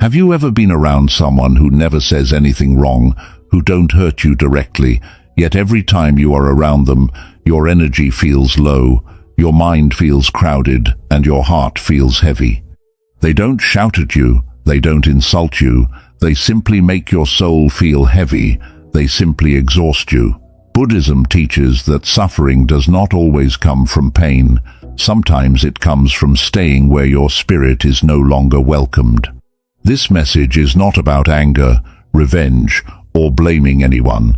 Have you ever been around someone who never says anything wrong, who don't hurt you directly, yet every time you are around them, your energy feels low, your mind feels crowded, and your heart feels heavy? They don't shout at you, they don't insult you, they simply make your soul feel heavy, they simply exhaust you. Buddhism teaches that suffering does not always come from pain. Sometimes it comes from staying where your spirit is no longer welcomed. This message is not about anger, revenge, or blaming anyone.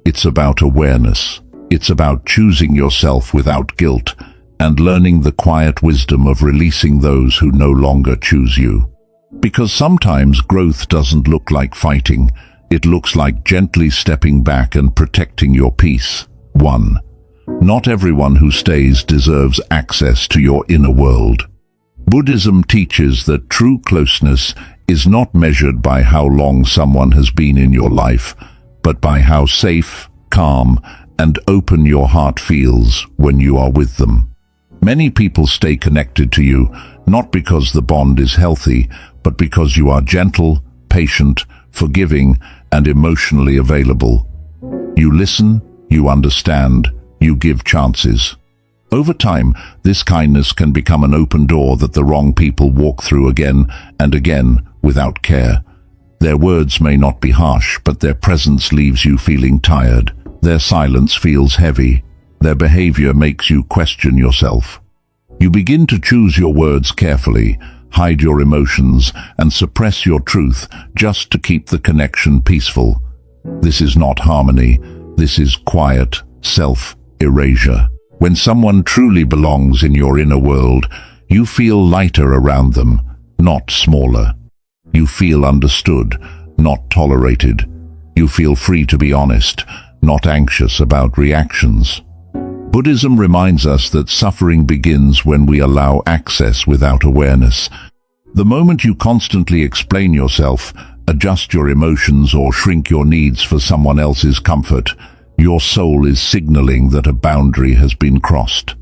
It's about awareness. It's about choosing yourself without guilt and learning the quiet wisdom of releasing those who no longer choose you. Because sometimes growth doesn't look like fighting. It looks like gently stepping back and protecting your peace. 1. Not everyone who stays deserves access to your inner world. Buddhism teaches that true closeness is not measured by how long someone has been in your life, but by how safe, calm, and open your heart feels when you are with them. Many people stay connected to you, not because the bond is healthy, but because you are gentle, patient, forgiving, and emotionally available. You listen, you understand, you give chances. Over time, this kindness can become an open door that the wrong people walk through again and again without care. Their words may not be harsh, but their presence leaves you feeling tired. Their silence feels heavy. Their behavior makes you question yourself. You begin to choose your words carefully, hide your emotions, and suppress your truth just to keep the connection peaceful. This is not harmony. This is quiet self-erasure. When someone truly belongs in your inner world, you feel lighter around them, not smaller. You feel understood, not tolerated. You feel free to be honest, not anxious about reactions. Buddhism reminds us that suffering begins when we allow access without awareness. The moment you constantly explain yourself, adjust your emotions, or shrink your needs for someone else's comfort, your soul is signaling that a boundary has been crossed.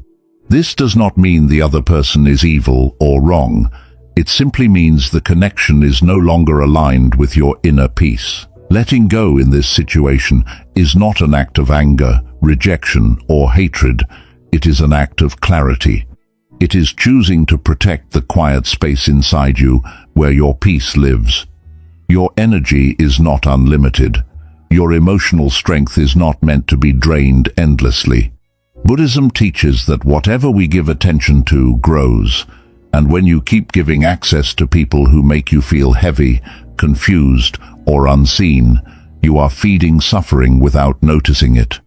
This does not mean the other person is evil or wrong. It simply means the connection is no longer aligned with your inner peace. Letting go in this situation is not an act of anger, rejection, or hatred. It is an act of clarity. It is choosing to protect the quiet space inside you where your peace lives. Your energy is not unlimited. Your emotional strength is not meant to be drained endlessly. Buddhism teaches that whatever we give attention to grows, and when you keep giving access to people who make you feel heavy, confused, or unseen, you are feeding suffering without noticing it.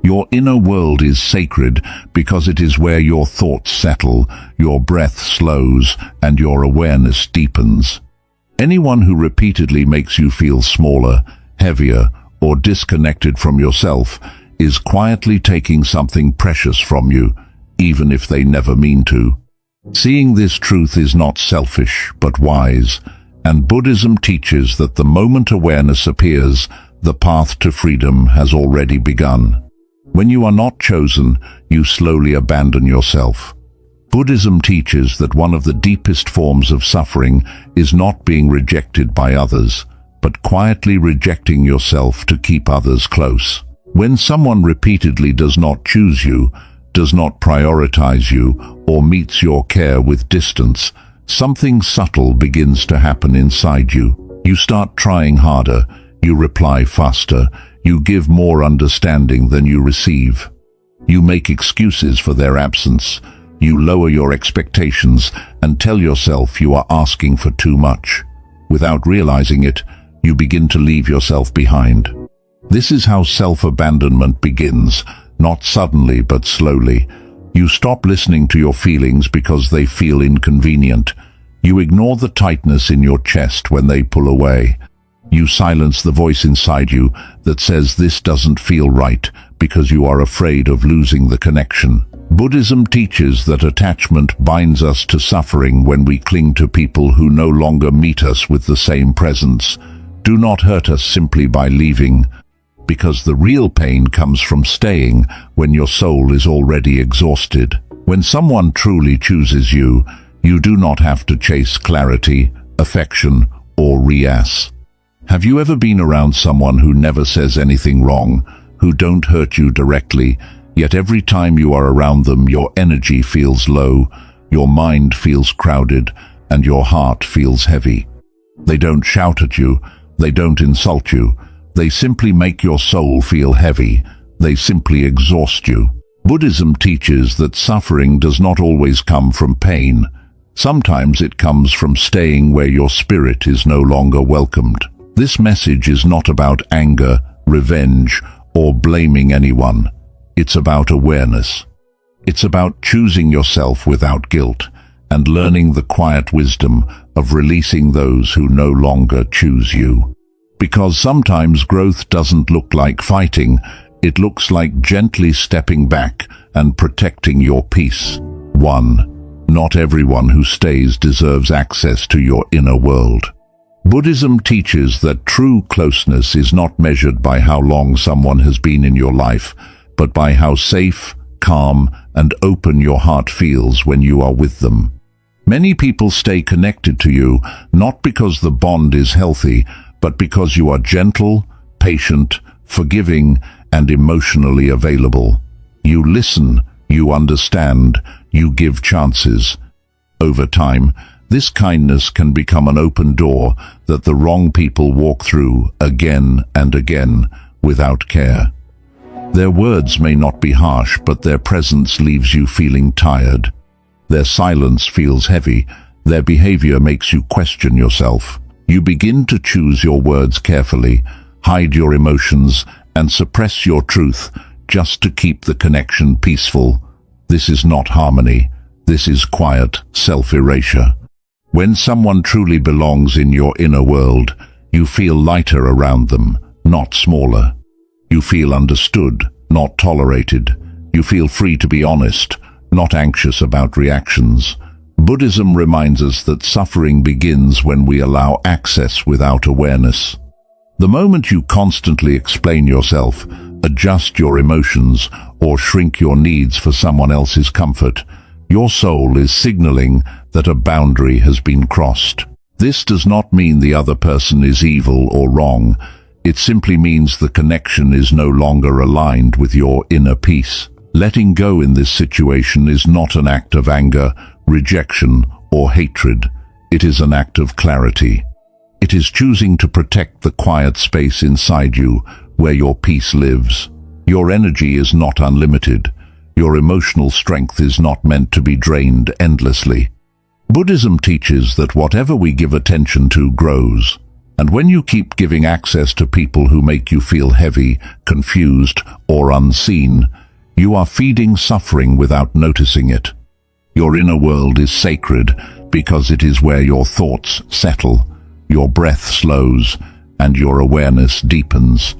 Your inner world is sacred because it is where your thoughts settle, your breath slows, and your awareness deepens. Anyone who repeatedly makes you feel smaller, heavier, or disconnected from yourself is quietly taking something precious from you, even if they never mean to. Seeing this truth is not selfish, but wise, and Buddhism teaches that the moment awareness appears, the path to freedom has already begun. When you are not chosen, you slowly abandon yourself. Buddhism teaches that one of the deepest forms of suffering is not being rejected by others, but quietly rejecting yourself to keep others close. When someone repeatedly does not choose you, does not prioritize you, or meets your care with distance, something subtle begins to happen inside you. You start trying harder, you reply faster, you give more understanding than you receive. You make excuses for their absence. You lower your expectations and tell yourself you are asking for too much. Without realizing it, you begin to leave yourself behind. This is how self-abandonment begins, not suddenly but slowly. You stop listening to your feelings because they feel inconvenient. You ignore the tightness in your chest when they pull away. You silence the voice inside you that says this doesn't feel right because you are afraid of losing the connection. Buddhism teaches that attachment binds us to suffering when we cling to people who no longer meet us with the same presence. Do not hurt us simply by leaving, because the real pain comes from staying when your soul is already exhausted. When someone truly chooses you, you do not have to chase clarity, affection, or reass. Have you ever been around someone who never says anything wrong, who don't hurt you directly, yet every time you are around them your energy feels low, your mind feels crowded, and your heart feels heavy? They don't shout at you, they don't insult you, they simply make your soul feel heavy, they simply exhaust you. Buddhism teaches that suffering does not always come from pain. Sometimes it comes from staying where your spirit is no longer welcomed. This message is not about anger, revenge, or blaming anyone. It's about awareness. It's about choosing yourself without guilt and learning the quiet wisdom of releasing those who no longer choose you. Because sometimes growth doesn't look like fighting, it looks like gently stepping back and protecting your peace. 1. Not everyone who stays deserves access to your inner world. Buddhism teaches that true closeness is not measured by how long someone has been in your life, but by how safe, calm, and open your heart feels when you are with them. Many people stay connected to you not because the bond is healthy, but because you are gentle, patient, forgiving, and emotionally available. You listen, you understand, you give chances. Over time, this kindness can become an open door that the wrong people walk through again and again without care. Their words may not be harsh, but their presence leaves you feeling tired. Their silence feels heavy. Their behavior makes you question yourself. You begin to choose your words carefully, hide your emotions, and suppress your truth just to keep the connection peaceful. This is not harmony. This is quiet self-erasure. When someone truly belongs in your inner world, you feel lighter around them, not smaller. You feel understood, not tolerated. You feel free to be honest, not anxious about reactions. Buddhism reminds us that suffering begins when we allow access without awareness. The moment you constantly explain yourself, adjust your emotions, or shrink your needs for someone else's comfort, your soul is signaling that a boundary has been crossed. This does not mean the other person is evil or wrong. It simply means the connection is no longer aligned with your inner peace. Letting go in this situation is not an act of anger, rejection, or hatred. It is an act of clarity. It is choosing to protect the quiet space inside you where your peace lives. Your energy is not unlimited. Your emotional strength is not meant to be drained endlessly. Buddhism teaches that whatever we give attention to grows. And when you keep giving access to people who make you feel heavy, confused, or unseen, you are feeding suffering without noticing it. Your inner world is sacred because it is where your thoughts settle, your breath slows, and your awareness deepens.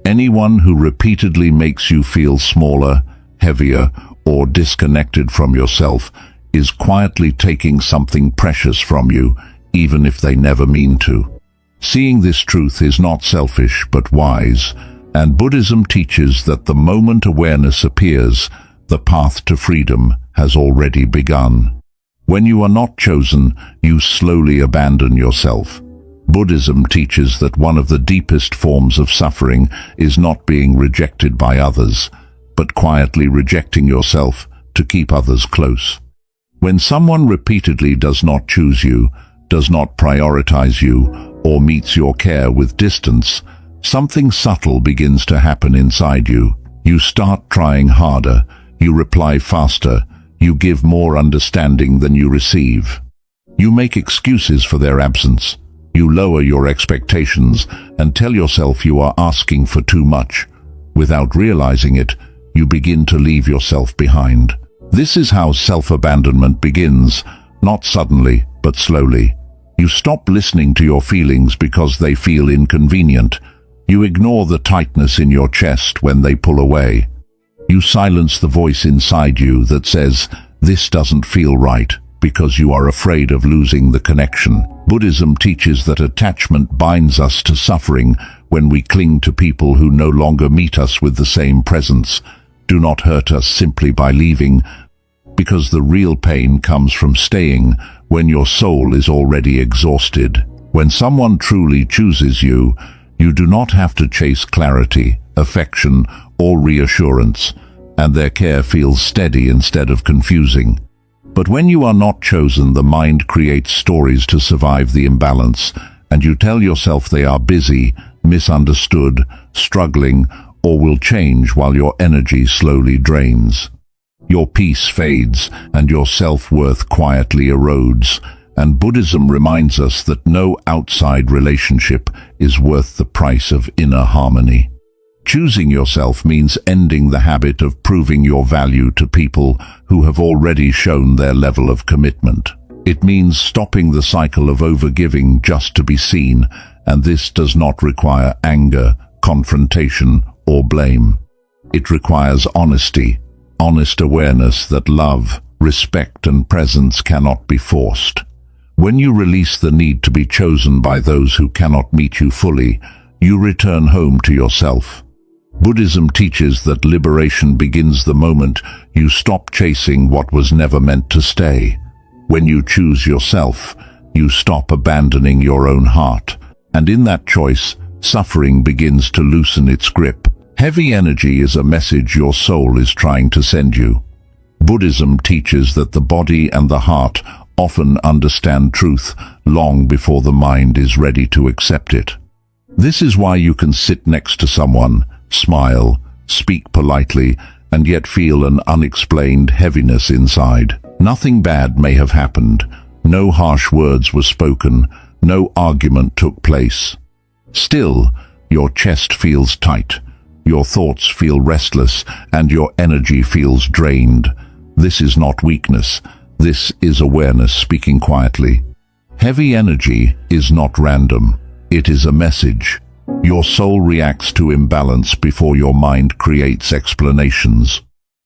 Anyone who repeatedly makes you feel smaller, heavier, or disconnected from yourself is quietly taking something precious from you, even if they never mean to. Seeing this truth is not selfish but wise, and Buddhism teaches that the moment awareness appears, the path to freedom has already begun. When you are not chosen, you slowly abandon yourself. Buddhism teaches that one of the deepest forms of suffering is not being rejected by others, but quietly rejecting yourself to keep others close. When someone repeatedly does not choose you, does not prioritize you, or meets your care with distance, something subtle begins to happen inside you. You start trying harder, you reply faster, you give more understanding than you receive. You make excuses for their absence. You lower your expectations and tell yourself you are asking for too much. Without realizing it, you begin to leave yourself behind. This is how self-abandonment begins, not suddenly, but slowly. You stop listening to your feelings because they feel inconvenient. You ignore the tightness in your chest when they pull away. You silence the voice inside you that says, "This doesn't feel right," because you are afraid of losing the connection. Buddhism teaches that attachment binds us to suffering when we cling to people who no longer meet us with the same presence. Do not hurt us simply by leaving, because the real pain comes from staying when your soul is already exhausted. When someone truly chooses you, you do not have to chase clarity, affection, or reassurance, and their care feels steady instead of confusing. But when you are not chosen, the mind creates stories to survive the imbalance, and you tell yourself they are busy, misunderstood, struggling, or will change while your energy slowly drains. Your peace fades, and your self-worth quietly erodes, and Buddhism reminds us that no outside relationship is worth the price of inner harmony. Choosing yourself means ending the habit of proving your value to people who have already shown their level of commitment. It means stopping the cycle of overgiving just to be seen, and this does not require anger, confrontation, or blame. It requires honesty, honest awareness that love, respect, and presence cannot be forced. When you release the need to be chosen by those who cannot meet you fully, you return home to yourself. Buddhism teaches that liberation begins the moment you stop chasing what was never meant to stay. When you choose yourself, you stop abandoning your own heart, and in that choice, suffering begins to loosen its grip. Heavy energy is a message your soul is trying to send you. Buddhism teaches that the body and the heart often understand truth long before the mind is ready to accept it. This is why you can sit next to someone, smile, speak politely, and yet feel an unexplained heaviness inside. Nothing bad may have happened. No harsh words were spoken. No argument took place. Still, your chest feels tight. Your thoughts feel restless, and your energy feels drained. This is not weakness. This is awareness speaking quietly. Heavy energy is not random. It is a message. Your soul reacts to imbalance before your mind creates explanations.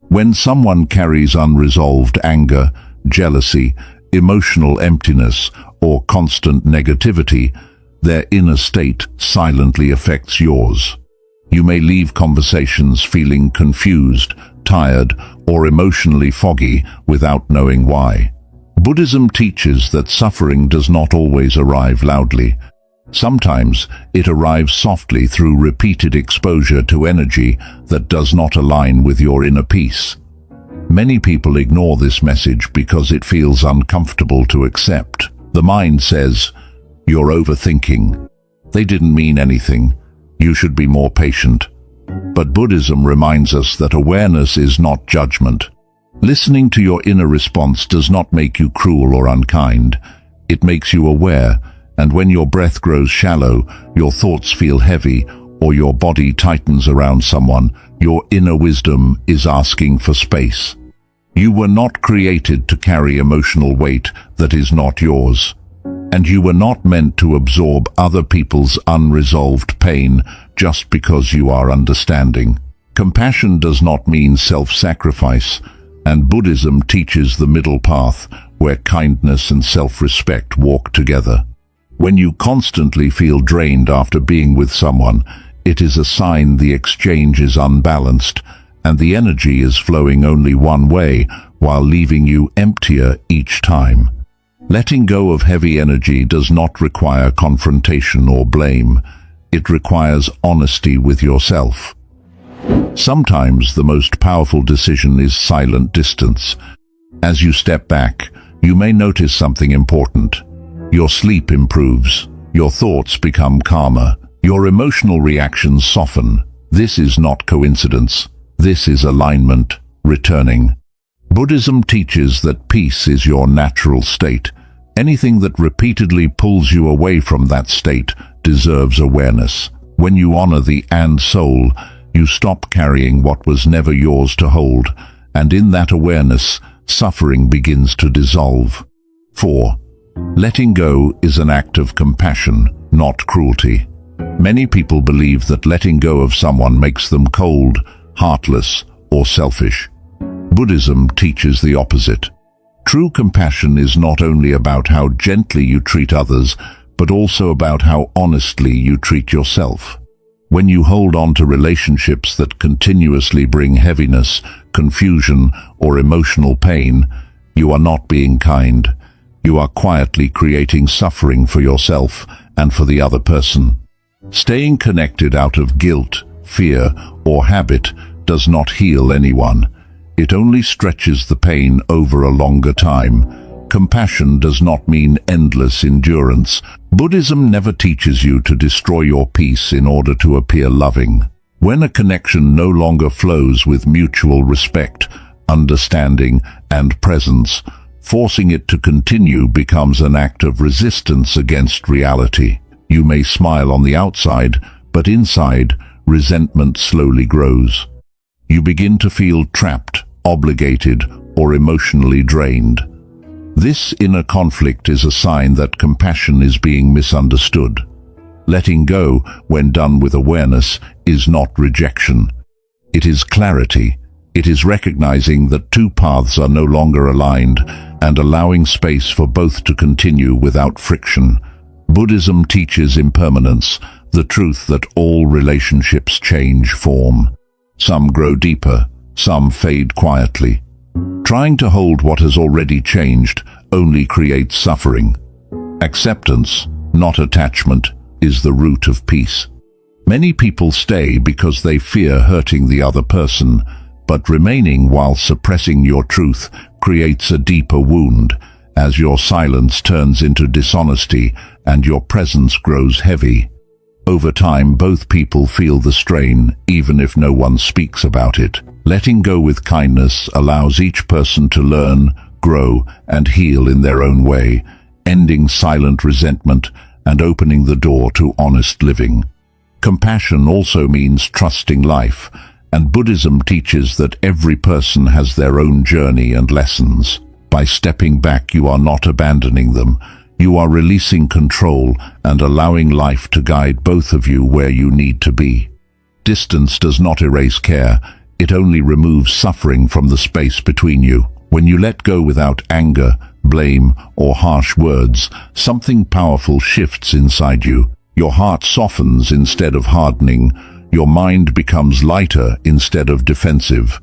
When someone carries unresolved anger, jealousy, emotional emptiness, or constant negativity, their inner state silently affects yours. You may leave conversations feeling confused, tired, or emotionally foggy without knowing why. Buddhism teaches that suffering does not always arrive loudly. Sometimes it arrives softly through repeated exposure to energy that does not align with your inner peace. Many people ignore this message because it feels uncomfortable to accept. The mind says, "You're overthinking. They didn't mean anything. You should be more patient." But Buddhism reminds us that awareness is not judgment. Listening to your inner response does not make you cruel or unkind. It makes you aware, and when your breath grows shallow, your thoughts feel heavy, or your body tightens around someone, your inner wisdom is asking for space. You were not created to carry emotional weight that is not yours. And you were not meant to absorb other people's unresolved pain just because you are understanding. Compassion does not mean self-sacrifice, and Buddhism teaches the middle path where kindness and self-respect walk together. When you constantly feel drained after being with someone, it is a sign the exchange is unbalanced and the energy is flowing only one way while leaving you emptier each time. Letting go of heavy energy does not require confrontation or blame. It requires honesty with yourself. Sometimes the most powerful decision is silent distance. As you step back, you may notice something important. Your sleep improves. Your thoughts become calmer. Your emotional reactions soften. This is not coincidence. This is alignment, returning. Buddhism teaches that peace is your natural state. Anything that repeatedly pulls you away from that state deserves awareness. When you honor the and soul, you stop carrying what was never yours to hold, and in that awareness, suffering begins to dissolve. 4. Letting go is an act of compassion, not cruelty. Many people believe that letting go of someone makes them cold, heartless, or selfish. Buddhism teaches the opposite. True compassion is not only about how gently you treat others, but also about how honestly you treat yourself. When you hold on to relationships that continuously bring heaviness, confusion, or emotional pain, you are not being kind. you are quietly creating suffering for yourself and for the other person. Staying connected out of guilt, fear, or habit does not heal anyone. It only stretches the pain over a longer time. Compassion does not mean endless endurance. Buddhism never teaches you to destroy your peace in order to appear loving. When a connection no longer flows with mutual respect, understanding, and presence, forcing it to continue becomes an act of resistance against reality. You may smile on the outside, but inside, resentment slowly grows. You begin to feel trapped, obligated, or emotionally drained. This inner conflict is a sign that compassion is being misunderstood. Letting go, when done with awareness, is not rejection. It is clarity. It is recognizing that two paths are no longer aligned and allowing space for both to continue without friction. Buddhism teaches impermanence, the truth that all relationships change form. Some grow deeper, some fade quietly. Trying to hold what has already changed only creates suffering. Acceptance, not attachment, is the root of peace. Many people stay because they fear hurting the other person, but remaining while suppressing your truth creates a deeper wound, as your silence turns into dishonesty and your presence grows heavy. Over time, both people feel the strain, even if no one speaks about it. Letting go with kindness allows each person to learn, grow, and heal in their own way, ending silent resentment and opening the door to honest living. Compassion also means trusting life, and Buddhism teaches that every person has their own journey and lessons. By stepping back, you are not abandoning them. You are releasing control and allowing life to guide both of you where you need to be. Distance does not erase care. It only removes suffering from the space between you. When you let go without anger, blame, or harsh words, something powerful shifts inside you. Your heart softens instead of hardening. Your mind becomes lighter instead of defensive.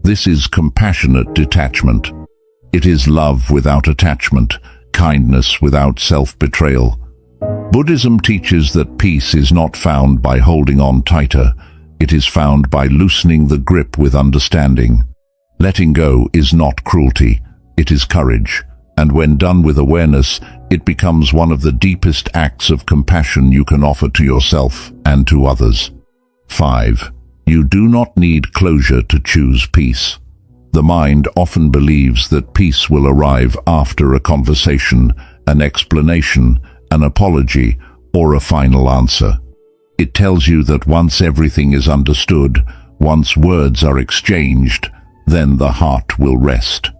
This is compassionate detachment. It is love without attachment, kindness without self-betrayal. Buddhism teaches that peace is not found by holding on tighter. It is found by loosening the grip with understanding. Letting go is not cruelty, it is courage, and when done with awareness, it becomes one of the deepest acts of compassion you can offer to yourself and to others. 5. You do not need closure to choose peace. The mind often believes that peace will arrive after a conversation, an explanation, an apology, or a final answer. It tells you that once everything is understood, once words are exchanged, then the heart will rest.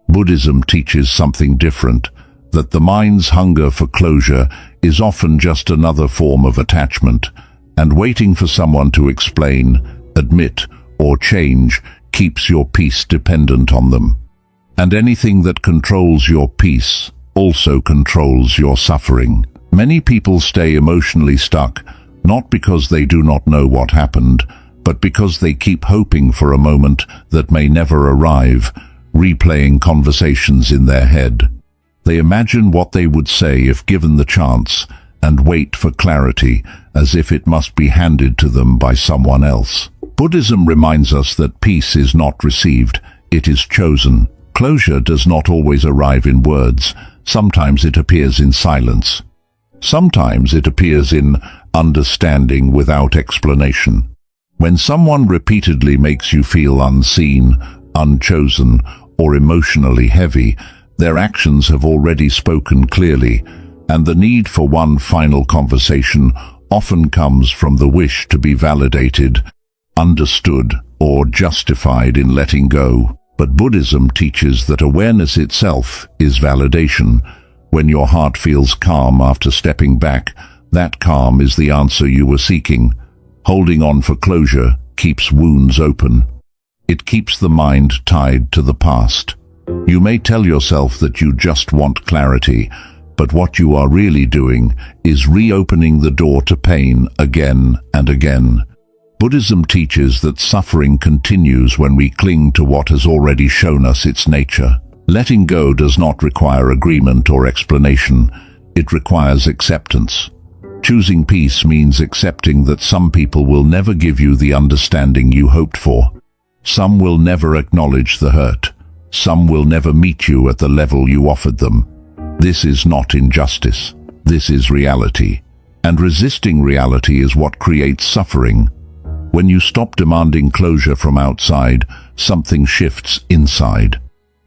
Buddhism teaches something different, that the mind's hunger for closure is often just another form of attachment, and waiting for someone to explain, admit, or change keeps your peace dependent on them. And anything that controls your peace also controls your suffering. Many people stay emotionally stuck, not because they do not know what happened, but because they keep hoping for a moment that may never arrive, replaying conversations in their head. They imagine what they would say if given the chance, and wait for clarity as if it must be handed to them by someone else. Buddhism reminds us that peace is not received, it is chosen. Closure does not always arrive in words. Sometimes it appears in silence. Sometimes it appears in understanding without explanation. When someone repeatedly makes you feel unseen, unchosen, or emotionally heavy, their actions have already spoken clearly, and the need for one final conversation often comes from the wish to be validated, understood, or justified in letting go. But Buddhism teaches that awareness itself is validation. When your heart feels calm after stepping back, that calm is the answer you were seeking. Holding on for closure keeps wounds open. It keeps the mind tied to the past. You may tell yourself that you just want clarity, but what you are really doing is reopening the door to pain again and again. Buddhism teaches that suffering continues when we cling to what has already shown us its nature. Letting go does not require agreement or explanation. It requires acceptance. Choosing peace means accepting that some people will never give you the understanding you hoped for. Some will never acknowledge the hurt. Some will never meet you at the level you offered them. This is not injustice. This is reality. And resisting reality is what creates suffering. When you stop demanding closure from outside, something shifts inside.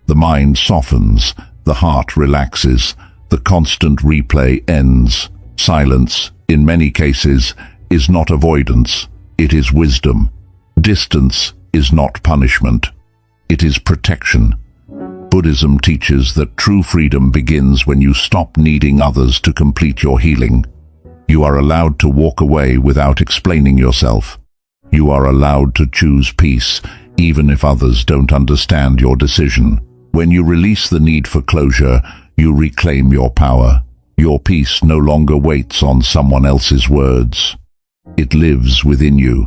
The mind softens, the heart relaxes, the constant replay ends. Silence, in many cases, is not avoidance, it is wisdom. Distance is not punishment, it is protection. Buddhism teaches that true freedom begins when you stop needing others to complete your healing. You are allowed to walk away without explaining yourself. You are allowed to choose peace, even if others don't understand your decision. When you release the need for closure, you reclaim your power. Your peace no longer waits on someone else's words. It lives within you.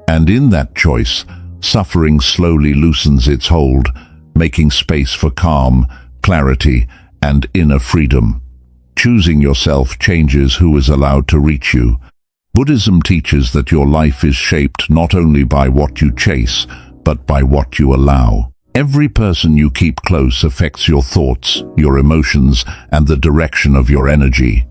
And in that choice, suffering slowly loosens its hold, making space for calm, clarity, and inner freedom. Choosing yourself changes who is allowed to reach you. Buddhism teaches that your life is shaped not only by what you chase, but by what you allow. Every person you keep close affects your thoughts, your emotions, and the direction of your energy.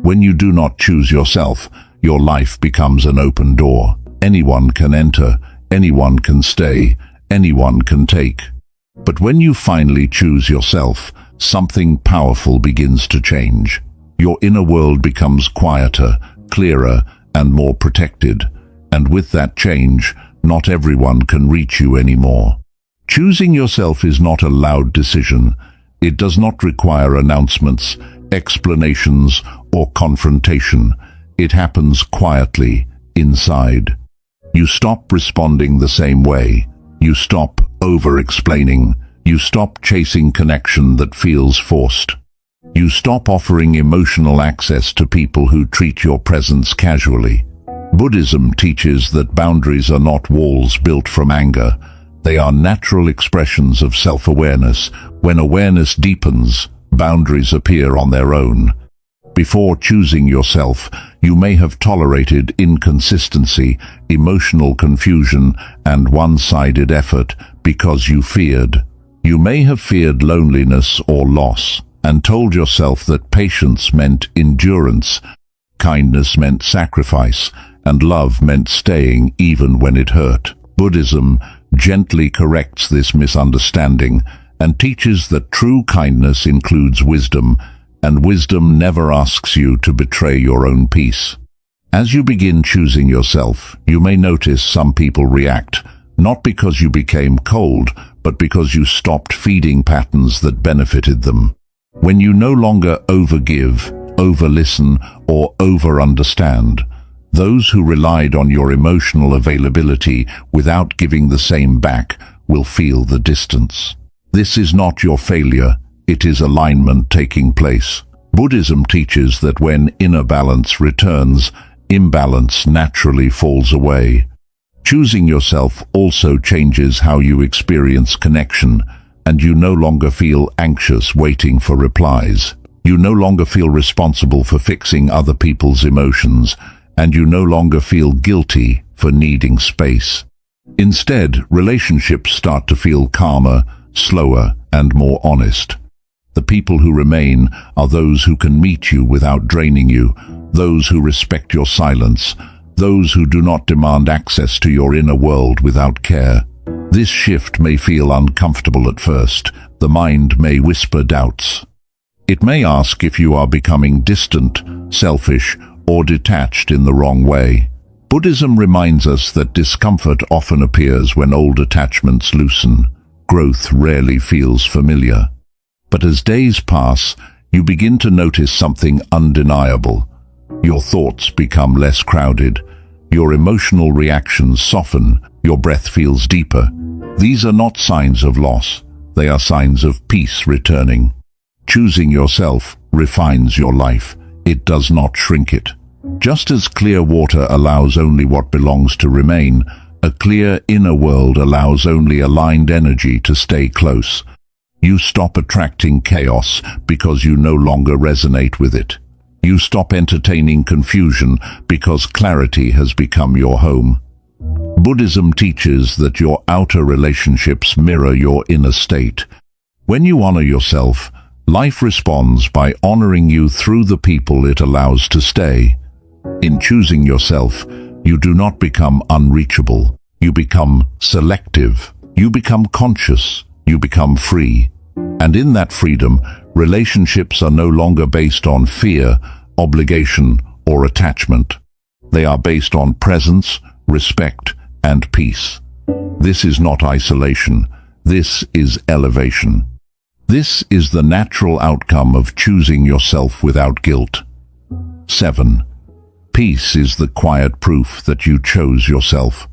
When you do not choose yourself, your life becomes an open door. Anyone can enter, anyone can stay, anyone can take. But when you finally choose yourself, something powerful begins to change. Your inner world becomes quieter, clearer, and more protected. And with that change, not everyone can reach you anymore. Choosing yourself is not a loud decision. It does not require announcements, explanations, or confrontation. It happens quietly, inside. You stop responding the same way. You stop over-explaining. You stop chasing connection that feels forced. You stop offering emotional access to people who treat your presence casually. Buddhism teaches that boundaries are not walls built from anger. They are natural expressions of self-awareness. When awareness deepens, boundaries appear on their own. Before choosing yourself, you may have tolerated inconsistency, emotional confusion, and one-sided effort because you feared. You may have feared loneliness or loss, and told yourself that patience meant endurance, kindness meant sacrifice, and love meant staying even when it hurt. Buddhism gently corrects this misunderstanding and teaches that true kindness includes wisdom, and wisdom never asks you to betray your own peace. As you begin choosing yourself, you may notice some people react, not because you became cold, but because you stopped feeding patterns that benefited them. When you no longer overgive, overlisten, or over-understand, those who relied on your emotional availability without giving the same back will feel the distance. This is not your failure, it is alignment taking place. Buddhism teaches that when inner balance returns, imbalance naturally falls away. Choosing yourself also changes how you experience connection, and you no longer feel anxious waiting for replies. You no longer feel responsible for fixing other people's emotions, and you no longer feel guilty for needing space. Instead, relationships start to feel calmer, slower, and more honest. The people who remain are those who can meet you without draining you, those who respect your silence, those who do not demand access to your inner world without care. This shift may feel uncomfortable at first. The mind may whisper doubts. It may ask if you are becoming distant, selfish, or detached in the wrong way. Buddhism reminds us that discomfort often appears when old attachments loosen. Growth rarely feels familiar. But as days pass, you begin to notice something undeniable. Your thoughts become less crowded. Your emotional reactions soften. Your breath feels deeper. These are not signs of loss. They are signs of peace returning. Choosing yourself refines your life. It does not shrink it. Just as clear water allows only what belongs to remain, a clear inner world allows only aligned energy to stay close. You stop attracting chaos because you no longer resonate with it. You stop entertaining confusion because clarity has become your home. Buddhism teaches that your outer relationships mirror your inner state. When you honor yourself, life responds by honoring you through the people it allows to stay. In choosing yourself, you do not become unreachable. You become selective. You become conscious. You become free. And in that freedom, relationships are no longer based on fear, obligation, or attachment. They are based on presence, respect, and peace. This is not isolation. This is elevation. This is the natural outcome of choosing yourself without guilt. 7. Peace is the quiet proof that you chose yourself.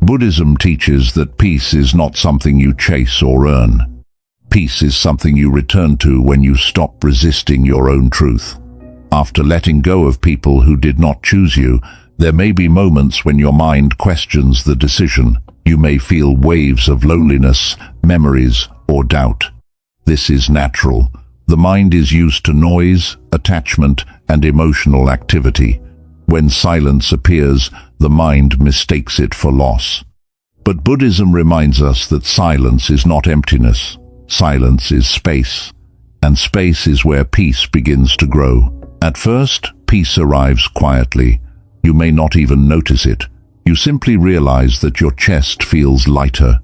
Buddhism teaches that peace is not something you chase or earn. Peace is something you return to when you stop resisting your own truth. After letting go of people who did not choose you, there may be moments when your mind questions the decision. You may feel waves of loneliness, memories, or doubt. This is natural. The mind is used to noise, attachment, and emotional activity. When silence appears, the mind mistakes it for loss. But Buddhism reminds us that silence is not emptiness. Silence is space, and space is where peace begins to grow. At first, peace arrives quietly. You may not even notice it. You simply realize that your chest feels lighter.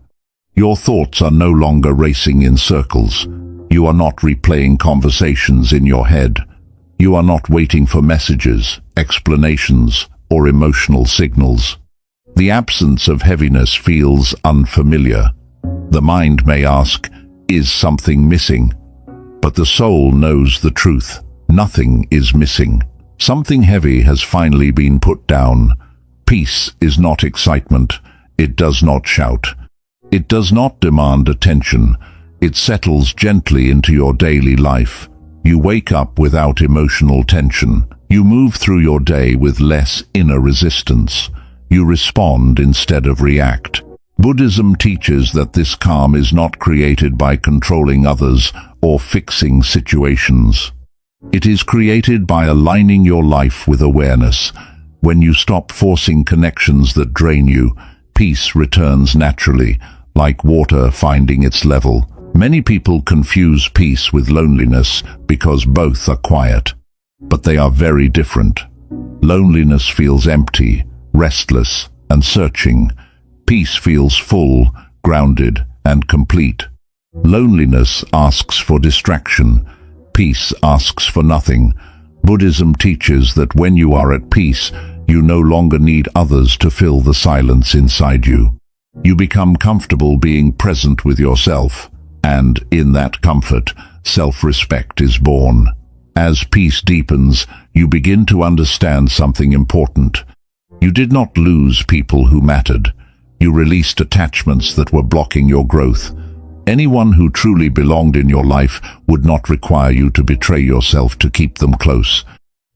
Your thoughts are no longer racing in circles. You are not replaying conversations in your head. You are not waiting for messages, explanations, or emotional signals. The absence of heaviness feels unfamiliar. The mind may ask, is something missing? But the soul knows the truth. Nothing is missing. Something heavy has finally been put down. Peace is not excitement. It does not shout. It does not demand attention. It settles gently into your daily life. You wake up without emotional tension. You move through your day with less inner resistance. You respond instead of react. Buddhism teaches that this calm is not created by controlling others or fixing situations. It is created by aligning your life with awareness. When you stop forcing connections that drain you, peace returns naturally, like water finding its level. Many people confuse peace with loneliness because both are quiet, but they are very different. Loneliness feels empty, restless, and searching. Peace feels full, grounded, and complete. Loneliness asks for distraction. Peace asks for nothing. Buddhism teaches that when you are at peace, you no longer need others to fill the silence inside you. You become comfortable being present with yourself, and in that comfort, self-respect is born. As peace deepens, you begin to understand something important. You did not lose people who mattered. You released attachments that were blocking your growth. Anyone who truly belonged in your life would not require you to betray yourself to keep them close.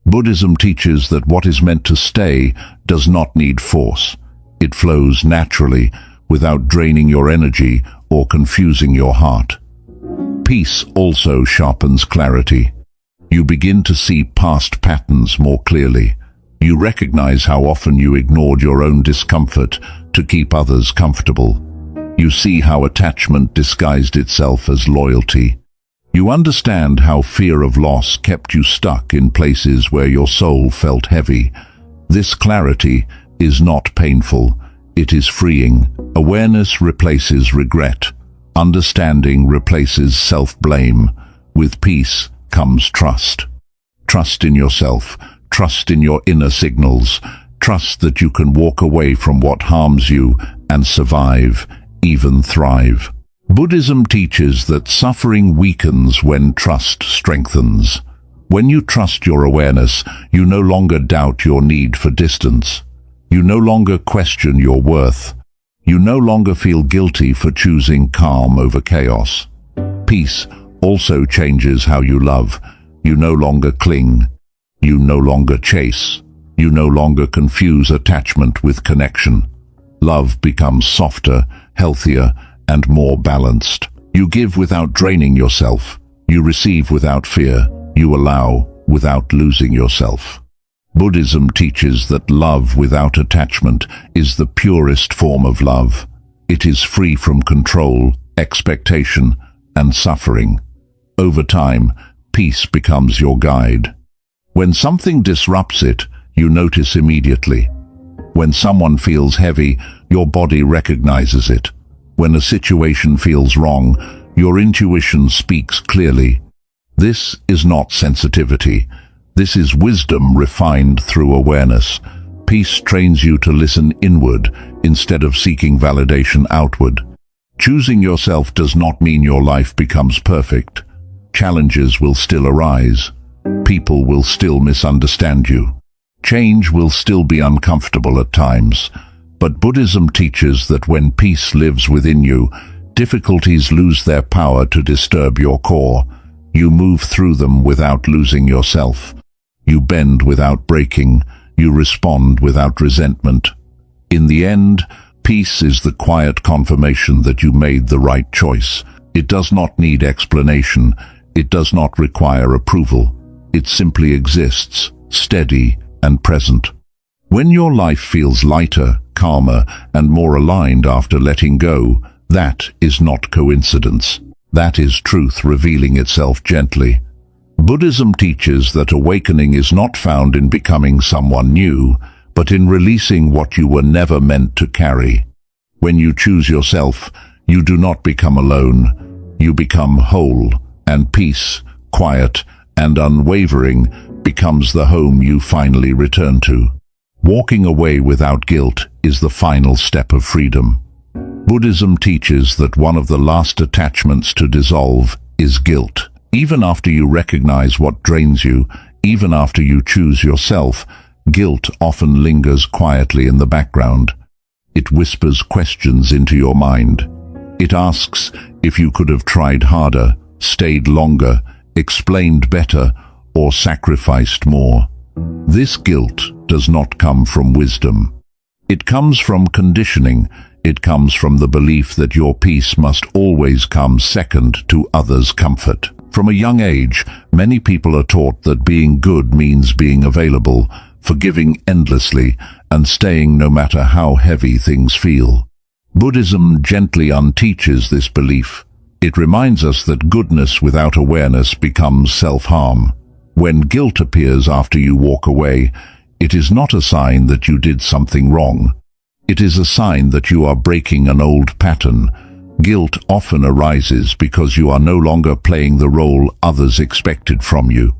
Buddhism teaches that what is meant to stay does not need force. It flows naturally, without draining your energy or confusing your heart. Peace also sharpens clarity. You begin to see past patterns more clearly. You recognize how often you ignored your own discomfort to keep others comfortable. You see how attachment disguised itself as loyalty. You understand how fear of loss kept you stuck in places where your soul felt heavy. This clarity is not painful. It is freeing. Awareness replaces regret. Understanding replaces self-blame. With peace comes trust. Trust in yourself. Trust in your inner signals. Trust that you can walk away from what harms you and survive, even thrive. Buddhism teaches that suffering weakens when trust strengthens. When you trust your awareness, you no longer doubt your need for distance. You no longer question your worth. You no longer feel guilty for choosing calm over chaos. Peace also changes how you love. You no longer cling. You no longer chase. You no longer confuse attachment with connection. Love becomes softer, healthier, and more balanced. You give without draining yourself. You receive without fear. You allow without losing yourself. Buddhism teaches that love without attachment is the purest form of love. It is free from control, expectation, and suffering. Over time, peace becomes your guide. When something disrupts it, you notice immediately. When someone feels heavy, your body recognizes it. When a situation feels wrong, your intuition speaks clearly. This is not sensitivity. This is wisdom refined through awareness. Peace trains you to listen inward instead of seeking validation outward. Choosing yourself does not mean your life becomes perfect. Challenges will still arise. People will still misunderstand you. Change will still be uncomfortable at times. But Buddhism teaches that when peace lives within you, difficulties lose their power to disturb your core. You move through them without losing yourself. You bend without breaking. You respond without resentment. In the end, peace is the quiet confirmation that you made the right choice. It does not need explanation. It does not require approval. It simply exists, steady and present. When your life feels lighter, calmer, and more aligned after letting go, that is not coincidence. That is truth revealing itself gently. Buddhism teaches that awakening is not found in becoming someone new, but in releasing what you were never meant to carry. When you choose yourself, you do not become alone. You become whole, and peace, quiet and unwavering, becomes the home you finally return to. Walking away without guilt is the final step of freedom. Buddhism teaches that one of the last attachments to dissolve is guilt. Even after you recognize what drains you, even after you choose yourself, guilt often lingers quietly in the background. It whispers questions into your mind. It asks if you could have tried harder, stayed longer, explained better, or sacrificed more. This guilt does not come from wisdom. It comes from conditioning. It comes from the belief that your peace must always come second to others' comfort. From a young age, many people are taught that being good means being available, forgiving endlessly, and staying no matter how heavy things feel. Buddhism gently unteaches this belief. It reminds us that goodness without awareness becomes self-harm. When guilt appears after you walk away, it is not a sign that you did something wrong. It is a sign that you are breaking an old pattern. Guilt often arises because you are no longer playing the role others expected from you.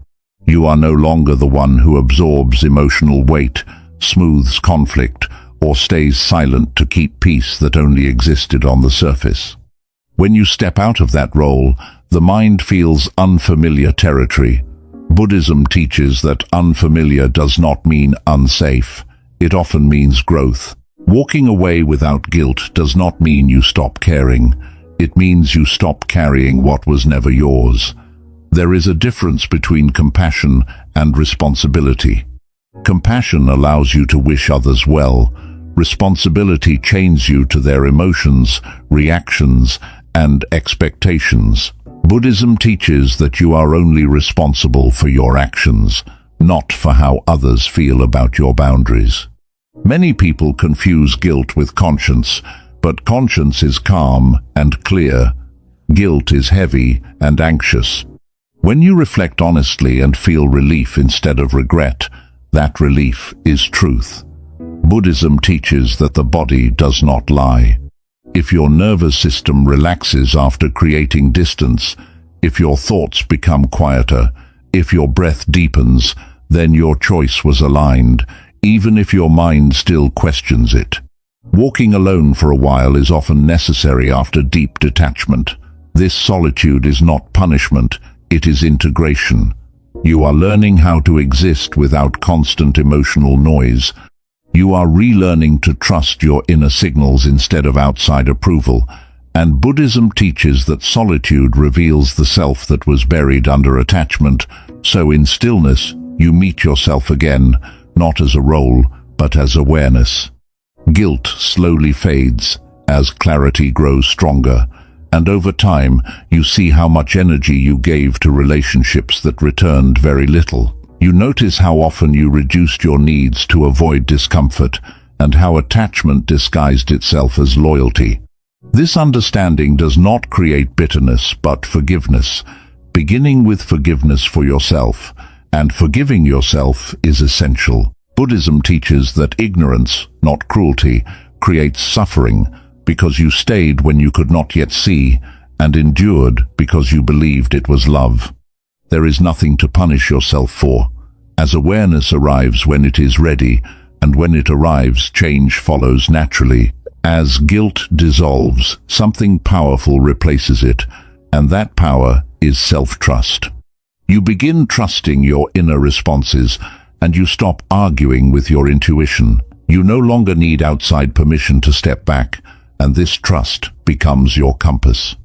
You are no longer the one who absorbs emotional weight, smooths conflict, or stays silent to keep peace that only existed on the surface. When you step out of that role, the mind feels unfamiliar territory. Buddhism teaches that unfamiliar does not mean unsafe. It often means growth. Walking away without guilt does not mean you stop caring. It means you stop carrying what was never yours. There is a difference between compassion and responsibility. Compassion allows you to wish others well. Responsibility chains you to their emotions, reactions, and expectations. Buddhism teaches that you are only responsible for your actions, not for how others feel about your boundaries. Many people confuse guilt with conscience, but conscience is calm and clear. Guilt is heavy and anxious. When you reflect honestly and feel relief instead of regret, that relief is truth. Buddhism teaches that the body does not lie. If your nervous system relaxes after creating distance, if your thoughts become quieter, if your breath deepens, then your choice was aligned, even if your mind still questions it. Walking alone for a while is often necessary after deep detachment. This solitude is not punishment, it is integration. You are learning how to exist without constant emotional noise. You are relearning to trust your inner signals instead of outside approval. And Buddhism teaches that solitude reveals the self that was buried under attachment. So in stillness, you meet yourself again, not as a role, but as awareness. Guilt slowly fades as clarity grows stronger, And over time, you see how much energy you gave to relationships that returned very little. You notice how often you reduced your needs to avoid discomfort, and how attachment disguised itself as loyalty. This understanding does not create bitterness, but forgiveness, beginning with forgiveness for yourself, and forgiving yourself is essential. Buddhism teaches that ignorance, not cruelty, creates suffering, because you stayed when you could not yet see, and endured because you believed it was love. There is nothing to punish yourself for, as awareness arrives when it is ready, and when it arrives, change follows naturally. As guilt dissolves, something powerful replaces it, and that power is self-trust. You begin trusting your inner responses, and you stop arguing with your intuition. You no longer need outside permission to step back, and this trust becomes your compass.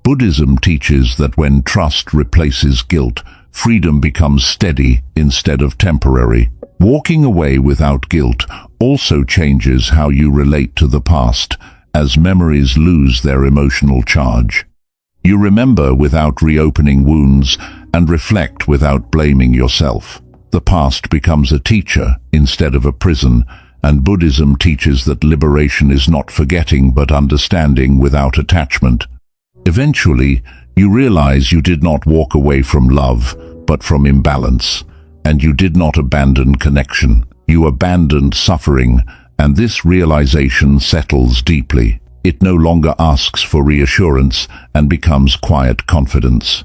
Buddhism teaches that when trust replaces guilt, freedom becomes steady instead of temporary. Walking away without guilt also changes how you relate to the past, as memories lose their emotional charge. You remember without reopening wounds and reflect without blaming yourself. The past becomes a teacher instead of a prison, and Buddhism teaches that liberation is not forgetting but understanding without attachment. Eventually, you realize you did not walk away from love, but from imbalance, and you did not abandon connection. You abandoned suffering, and this realization settles deeply. It no longer asks for reassurance and becomes quiet confidence.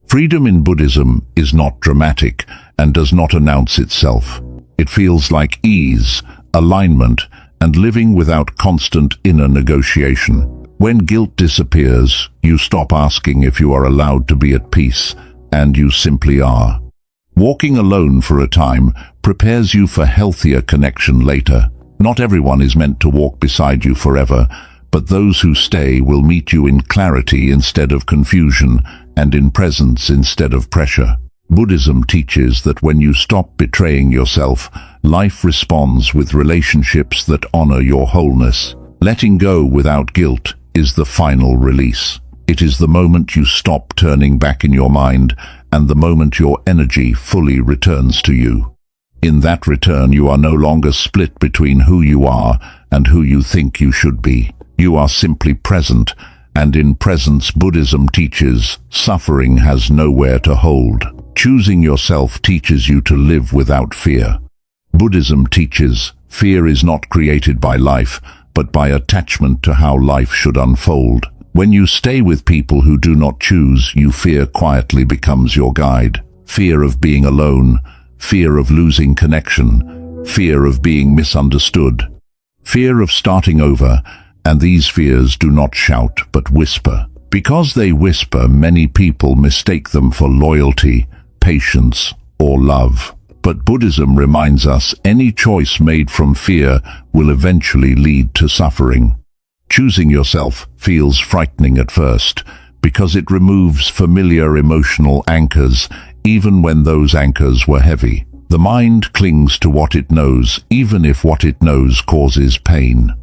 Freedom in Buddhism is not dramatic and does not announce itself. It feels like ease, alignment, and living without constant inner negotiation. When guilt disappears, you stop asking if you are allowed to be at peace, and you simply are. Walking alone for a time prepares you for healthier connection later. Not everyone is meant to walk beside you forever, but those who stay will meet you in clarity instead of confusion, and in presence instead of pressure. Buddhism teaches that when you stop betraying yourself, life responds with relationships that honor your wholeness. Letting go without guilt is the final release. It is the moment you stop turning back in your mind, and the moment your energy fully returns to you. In that return, you are no longer split between who you are and who you think you should be. You are simply present, and in presence, Buddhism teaches suffering has nowhere to hold. Choosing yourself teaches you to live without fear. Buddhism teaches fear is not created by life, but by attachment to how life should unfold. When you stay with people who do not choose you, fear quietly becomes your guide. Fear of being alone, fear of losing connection, fear of being misunderstood, fear of starting over, and these fears do not shout but whisper. Because they whisper, many people mistake them for loyalty, patience, or love. But Buddhism reminds us any choice made from fear will eventually lead to suffering. Choosing yourself feels frightening at first, because it removes familiar emotional anchors, even when those anchors were heavy. The mind clings to what it knows, even if what it knows causes pain.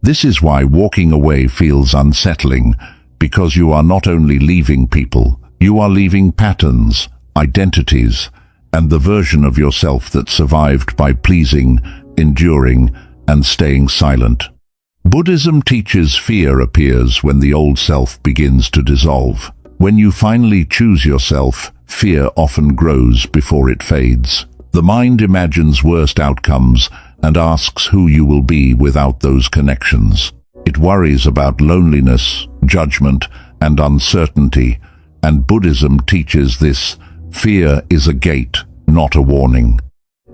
This is why walking away feels unsettling, because you are not only leaving people, you are leaving patterns, identities, and the version of yourself that survived by pleasing, enduring, and staying silent. Buddhism teaches fear appears when the old self begins to dissolve. When you finally choose yourself, fear often grows before it fades. The mind imagines worst outcomes and asks who you will be without those connections. It worries about loneliness, judgment, and uncertainty, and Buddhism teaches this. Fear is a gate, not a warning.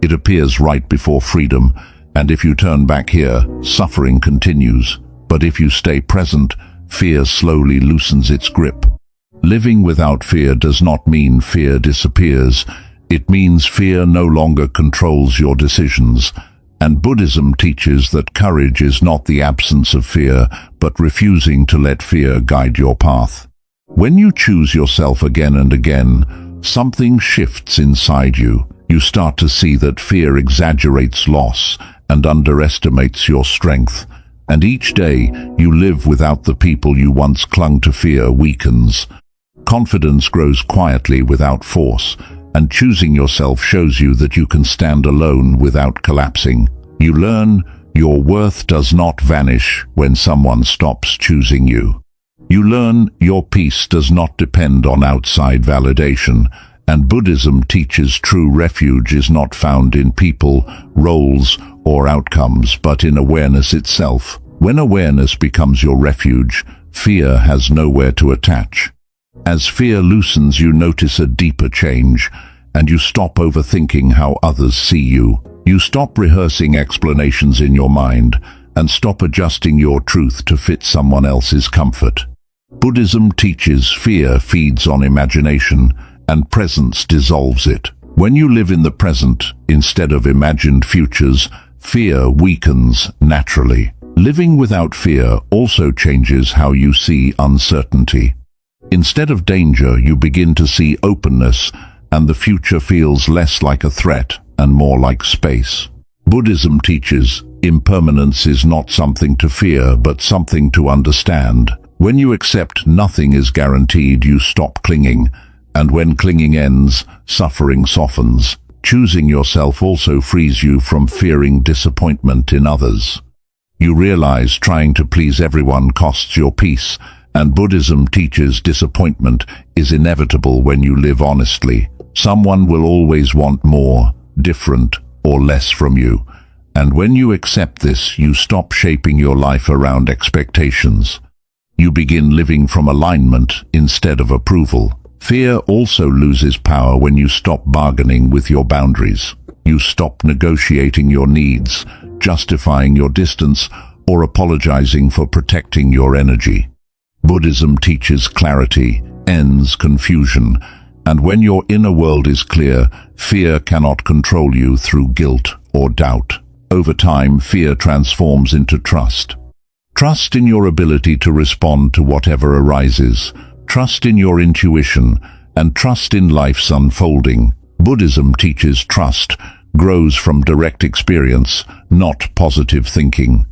It appears right before freedom, and if you turn back here, suffering continues. But if you stay present, fear slowly loosens its grip. Living without fear does not mean fear disappears. It means fear no longer controls your decisions. And Buddhism teaches that courage is not the absence of fear, but refusing to let fear guide your path. When you choose yourself again and again, something shifts inside you. You start to see that fear exaggerates loss and underestimates your strength, And each day you live without the people you once clung to. Fear weakens. Confidence grows quietly without force, and choosing yourself shows you that you can stand alone without collapsing. You learn your worth does not vanish when someone stops choosing you. You learn your peace does not depend on outside validation, and Buddhism teaches true refuge is not found in people, roles, or outcomes, but in awareness itself. When awareness becomes your refuge, fear has nowhere to attach. As fear loosens, you notice a deeper change, and you stop overthinking how others see you. You stop rehearsing explanations in your mind, and stop adjusting your truth to fit someone else's comfort. Buddhism teaches fear feeds on imagination, and presence dissolves it. When you live in the present, instead of imagined futures, fear weakens naturally. Living without fear also changes how you see uncertainty. Instead of danger, you begin to see openness, and the future feels less like a threat and more like space. Buddhism teaches impermanence is not something to fear, but something to understand. When you accept nothing is guaranteed, you stop clinging, and when clinging ends, suffering softens. Choosing yourself also frees you from fearing disappointment in others. You realize trying to please everyone costs your peace, and Buddhism teaches disappointment is inevitable when you live honestly. Someone will always want more, different, or less from you. And when you accept this, you stop shaping your life around expectations. You begin living from alignment instead of approval. Fear also loses power when you stop bargaining with your boundaries. You stop negotiating your needs, justifying your distance, or apologizing for protecting your energy. Buddhism teaches clarity, ends confusion, and when your inner world is clear, fear cannot control you through guilt or doubt. Over time, fear transforms into trust. Trust in your ability to respond to whatever arises, trust in your intuition, and trust in life's unfolding. Buddhism teaches trust grows from direct experience, not positive thinking.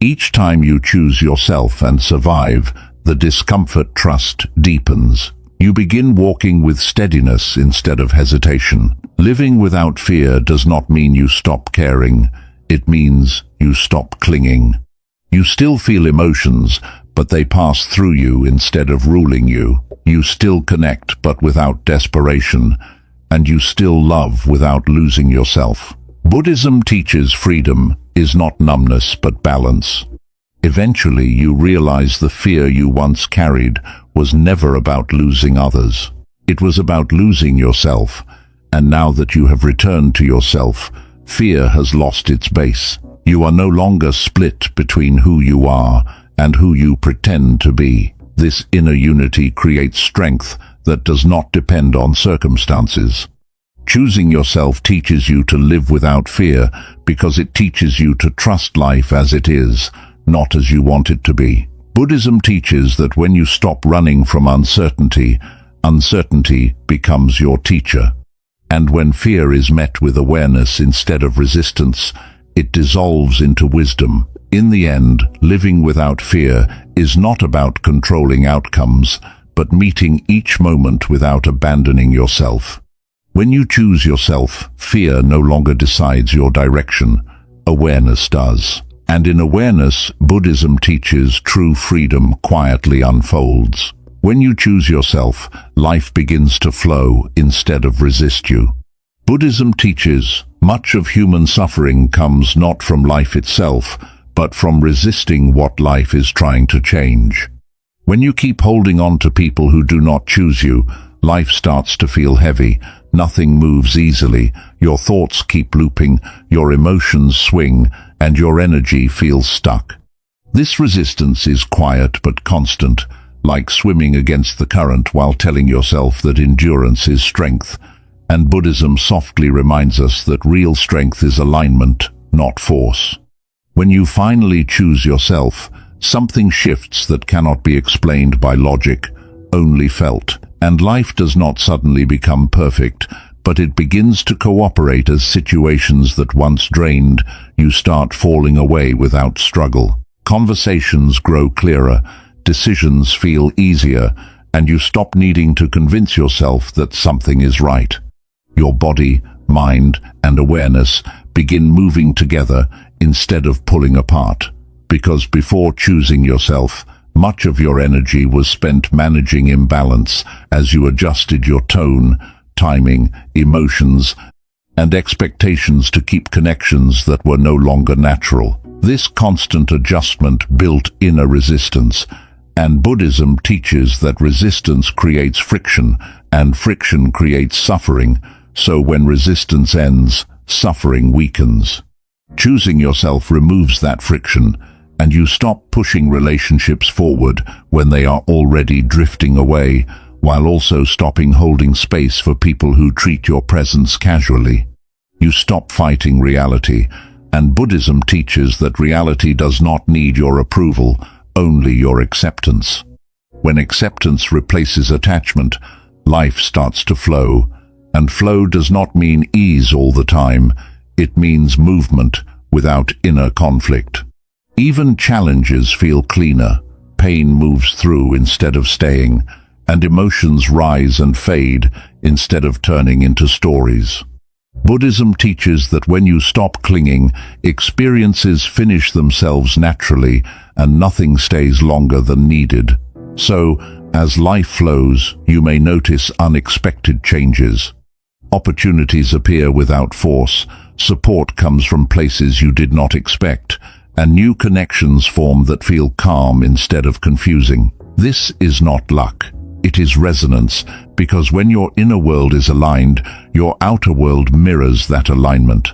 Each time you choose yourself and survive, the discomfort trust deepens. You begin walking with steadiness instead of hesitation. Living without fear does not mean you stop caring. It means you stop clinging. You still feel emotions, but they pass through you instead of ruling you. You still connect, but without desperation. And you still love without losing yourself. Buddhism teaches freedom is not numbness, but balance. Eventually, you realize the fear you once carried was never about losing others. It was about losing yourself. And now that you have returned to yourself, fear has lost its base. You are no longer split between who you are and who you pretend to be. This inner unity creates strength that does not depend on circumstances. Choosing yourself teaches you to live without fear because it teaches you to trust life as it is, not as you want it to be. Buddhism teaches that when you stop running from uncertainty, uncertainty becomes your teacher. And when fear is met with awareness instead of resistance, it dissolves into wisdom. In the end, living without fear is not about controlling outcomes, but meeting each moment without abandoning yourself. When you choose yourself, fear no longer decides your direction. Awareness does. And in awareness, Buddhism teaches true freedom quietly unfolds. When you choose yourself, life begins to flow instead of resist you. Buddhism teaches much of human suffering comes not from life itself, but from resisting what life is trying to change. When you keep holding on to people who do not choose you, life starts to feel heavy. Nothing moves easily. Your thoughts keep looping, your emotions swing, and your energy feels stuck. This resistance is quiet but constant, like swimming against the current while telling yourself that endurance is strength. And Buddhism softly reminds us that real strength is alignment, not force. When you finally choose yourself, something shifts that cannot be explained by logic, only felt. And life does not suddenly become perfect, but it begins to cooperate as situations that once drained, you start falling away without struggle. Conversations grow clearer, decisions feel easier, and you stop needing to convince yourself that something is right. Your body, mind, and awareness begin moving together instead of pulling apart. Because before choosing yourself, much of your energy was spent managing imbalance as you adjusted your tone, timing, emotions, and expectations to keep connections that were no longer natural. This constant adjustment built inner resistance, and Buddhism teaches that resistance creates friction, and friction creates suffering, so when resistance ends, suffering weakens. Choosing yourself removes that friction, and you stop pushing relationships forward when they are already drifting away, while also stopping holding space for people who treat your presence casually. You stop fighting reality, and Buddhism teaches that reality does not need your approval, only your acceptance. When acceptance replaces attachment, life starts to flow, and flow does not mean ease all the time, it means movement without inner conflict. Even challenges feel cleaner, pain moves through instead of staying, and emotions rise and fade instead of turning into stories. Buddhism teaches that when you stop clinging, experiences finish themselves naturally and nothing stays longer than needed. So, as life flows, you may notice unexpected changes. Opportunities appear without force, support comes from places you did not expect, and new connections form that feel calm instead of confusing. This is not luck. It is resonance, because when your inner world is aligned, your outer world mirrors that alignment.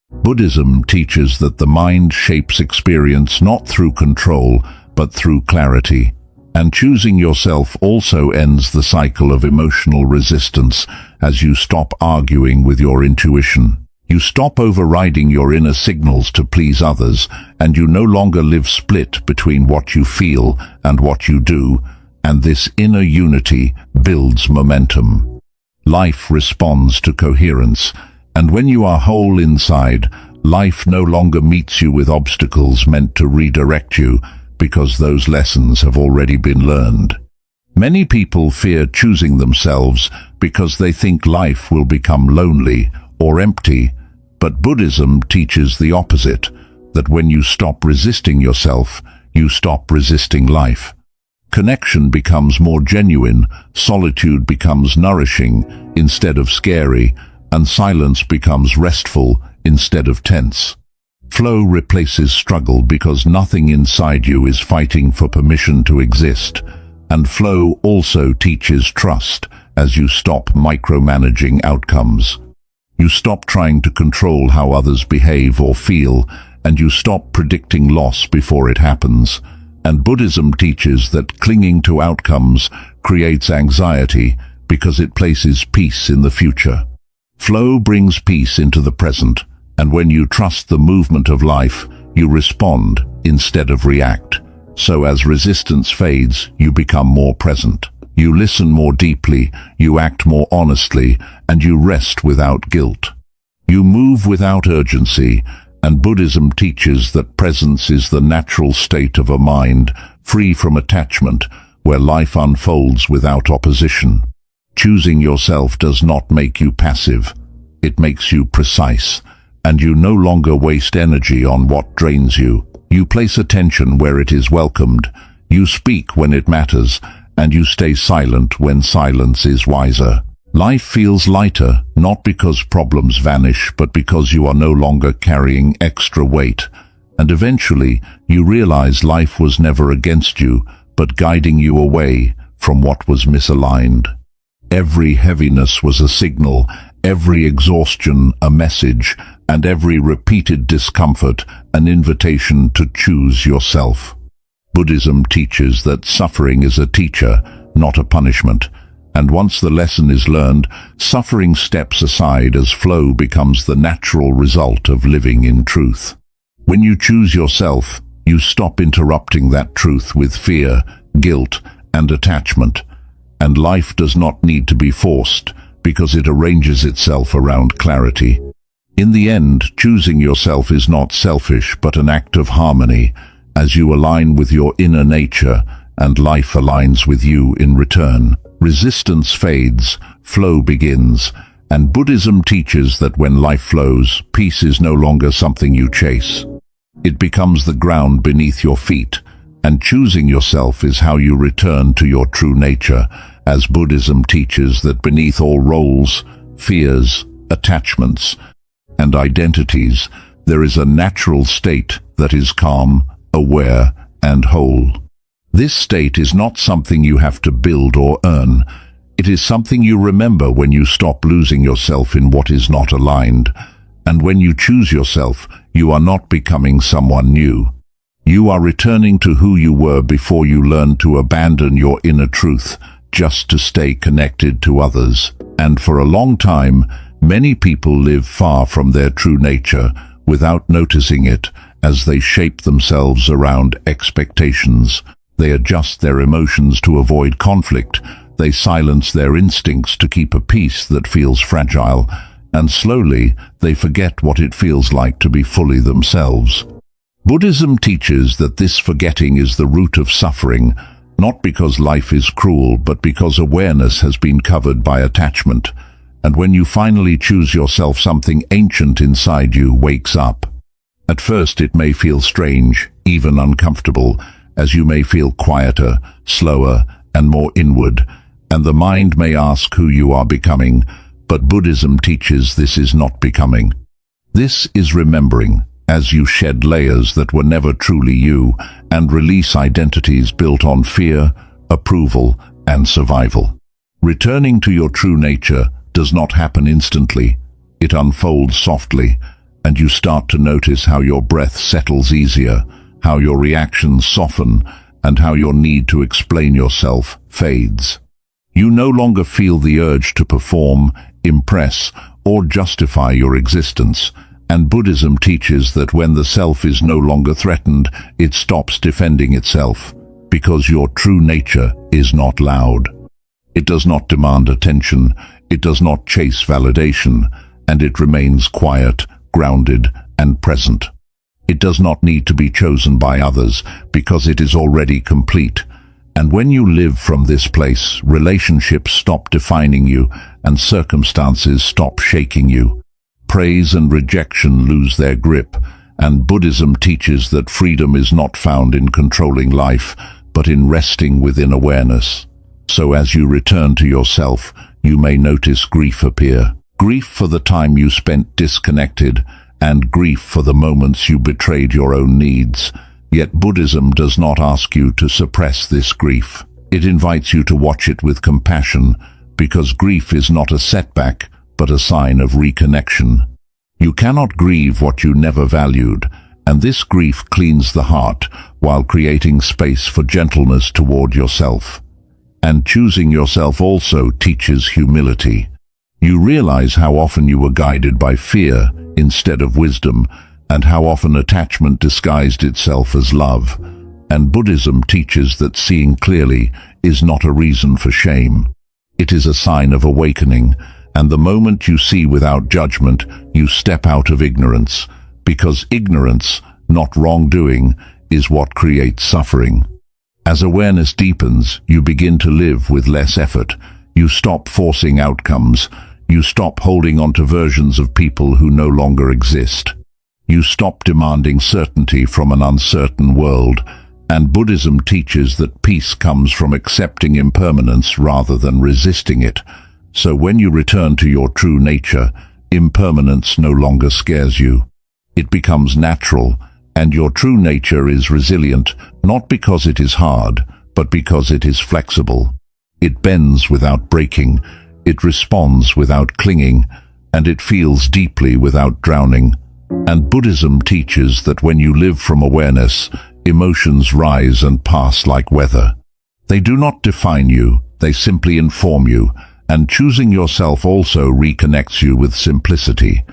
Buddhism teaches that the mind shapes experience not through control, but through clarity. And choosing yourself also ends the cycle of emotional resistance as you stop arguing with your intuition. You stop overriding your inner signals to please others, and you no longer live split between what you feel and what you do, and this inner unity builds momentum. Life responds to coherence, and when you are whole inside, life no longer meets you with obstacles meant to redirect you, because those lessons have already been learned. Many people fear choosing themselves because they think life will become lonely or empty, but Buddhism teaches the opposite, that when you stop resisting yourself, you stop resisting life. Connection becomes more genuine, solitude becomes nourishing instead of scary, and silence becomes restful instead of tense. Flow replaces struggle because nothing inside you is fighting for permission to exist, and flow also teaches trust as you stop micromanaging outcomes. You stop trying to control how others behave or feel, and you stop predicting loss before it happens. And Buddhism teaches that clinging to outcomes creates anxiety because it places peace in the future. Flow brings peace into the present, and when you trust the movement of life, you respond instead of react. So as resistance fades, you become more present. You listen more deeply, you act more honestly, and you rest without guilt. You move without urgency, and Buddhism teaches that presence is the natural state of a mind, free from attachment, where life unfolds without opposition. Choosing yourself does not make you passive. It makes you precise, and you no longer waste energy on what drains you. You place attention where it is welcomed, you speak when it matters, and you stay silent when silence is wiser. Life feels lighter, not because problems vanish, but because you are no longer carrying extra weight. And eventually, you realize life was never against you, but guiding you away from what was misaligned. Every heaviness was a signal, every exhaustion a message, and every repeated discomfort an invitation to choose yourself. Buddhism teaches that suffering is a teacher, not a punishment. And once the lesson is learned, suffering steps aside as flow becomes the natural result of living in truth. When you choose yourself, you stop interrupting that truth with fear, guilt, and attachment. And life does not need to be forced, because it arranges itself around clarity. In the end, choosing yourself is not selfish, but an act of harmony. as you align with your inner nature and life aligns with you in return. Resistance fades, flow begins, and Buddhism teaches that when life flows, peace is no longer something you chase. It becomes the ground beneath your feet, and choosing yourself is how you return to your true nature, as Buddhism teaches that beneath all roles, fears, attachments, and identities, there is a natural state that is calm, aware, and whole. This state is not something you have to build or earn. It is something you remember when you stop losing yourself in what is not aligned. And when you choose yourself, you are not becoming someone new. You are returning to who you were before you learned to abandon your inner truth just to stay connected to others. And for a long time, many people live far from their true nature without noticing it, as they shape themselves around expectations. They adjust their emotions to avoid conflict. They silence their instincts to keep a peace that feels fragile. And slowly, they forget what it feels like to be fully themselves. Buddhism teaches that this forgetting is the root of suffering, not because life is cruel, but because awareness has been covered by attachment. And when you finally choose yourself, something ancient inside you wakes up. At first it may feel strange, even uncomfortable, as you may feel quieter, slower, and more inward, and the mind may ask who you are becoming, but Buddhism teaches this is not becoming. This is remembering, as you shed layers that were never truly you, and release identities built on fear, approval, and survival. Returning to your true nature does not happen instantly. It unfolds softly, and you start to notice how your breath settles easier, how your reactions soften, and how your need to explain yourself fades. You no longer feel the urge to perform, impress, or justify your existence, and Buddhism teaches that when the self is no longer threatened, it stops defending itself, because your true nature is not loud. It does not demand attention, it does not chase validation, and it remains quiet, grounded, and present. It does not need to be chosen by others, because it is already complete. And when you live from this place, relationships stop defining you, and circumstances stop shaking you. Praise and rejection lose their grip, and Buddhism teaches that freedom is not found in controlling life, but in resting within awareness. So as you return to yourself, you may notice grief appear. Grief for the time you spent disconnected, and grief for the moments you betrayed your own needs. Yet Buddhism does not ask you to suppress this grief. It invites you to watch it with compassion, because grief is not a setback, but a sign of reconnection. You cannot grieve what you never valued, and this grief cleans the heart while creating space for gentleness toward yourself. And choosing yourself also teaches humility. You realize how often you were guided by fear instead of wisdom, and how often attachment disguised itself as love. And Buddhism teaches that seeing clearly is not a reason for shame. It is a sign of awakening, and the moment you see without judgment, you step out of ignorance, because ignorance, not wrongdoing, is what creates suffering. As awareness deepens, you begin to live with less effort. You stop forcing outcomes. You stop holding on to versions of people who no longer exist. You stop demanding certainty from an uncertain world, and Buddhism teaches that peace comes from accepting impermanence rather than resisting it. So when you return to your true nature, impermanence no longer scares you. It becomes natural, and your true nature is resilient, not because it is hard, but because it is flexible. It bends without breaking, it responds without clinging, and it feels deeply without drowning. And Buddhism teaches that when you live from awareness, emotions rise and pass like weather. They do not define you, they simply inform you, and choosing yourself also reconnects you with simplicity.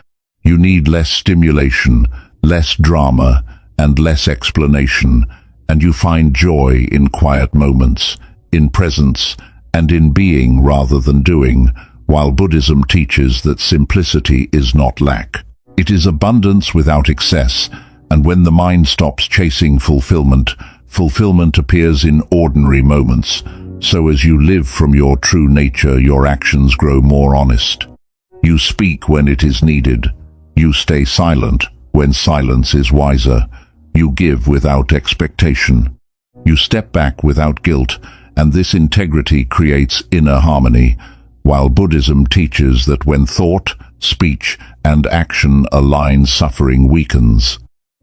You need less stimulation, less drama, and less explanation, and you find joy in quiet moments, in presence, and in being rather than doing, while Buddhism teaches that simplicity is not lack. It is abundance without excess, And when the mind stops chasing fulfillment, fulfillment appears in ordinary moments. So as you live from your true nature, your actions grow more honest. You speak when it is needed. You stay silent when silence is wiser. You give without expectation. You step back without guilt, and this integrity creates inner harmony, while Buddhism teaches that when thought, speech, and action align, suffering weakens.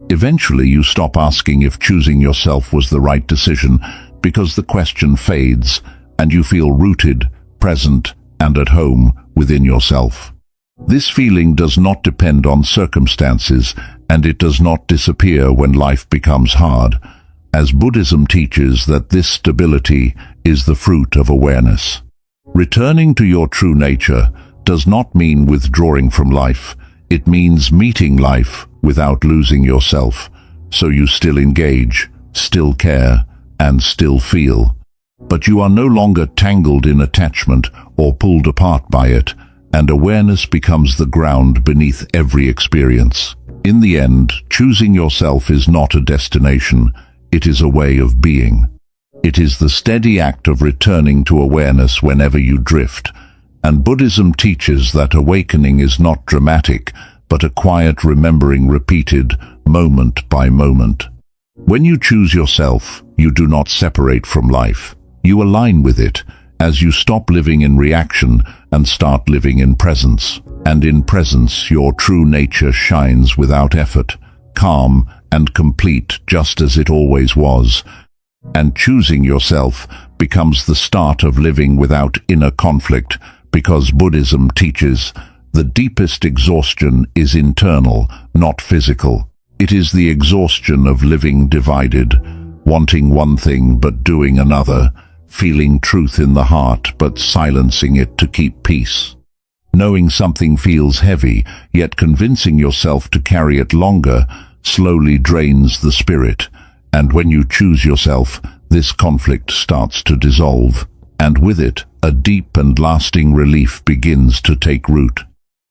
Eventually you stop asking if choosing yourself was the right decision, because the question fades, and you feel rooted, present, and at home within yourself. This feeling does not depend on circumstances, and it does not disappear when life becomes hard, as Buddhism teaches that this stability is the fruit of awareness. Returning to your true nature does not mean withdrawing from life. It means meeting life without losing yourself, so you still engage, still care, and still feel. But you are no longer tangled in attachment or pulled apart by it, and awareness becomes the ground beneath every experience. In the end, choosing yourself is not a destination, it is a way of being. It is the steady act of returning to awareness whenever you drift, and Buddhism teaches that awakening is not dramatic, but a quiet remembering repeated moment by moment. When you choose yourself, you do not separate from life. You align with it, as you stop living in reaction and start living in presence. And in presence, your true nature shines without effort, calm and complete, just as it always was. And choosing yourself becomes the start of living without inner conflict, because Buddhism teaches the deepest exhaustion is internal, not physical. It is the exhaustion of living divided, wanting one thing but doing another, feeling truth in the heart but silencing it to keep peace. Knowing something feels heavy, yet convincing yourself to carry it longer slowly drains the spirit, and when you choose yourself, this conflict starts to dissolve, and with it, a deep and lasting relief begins to take root.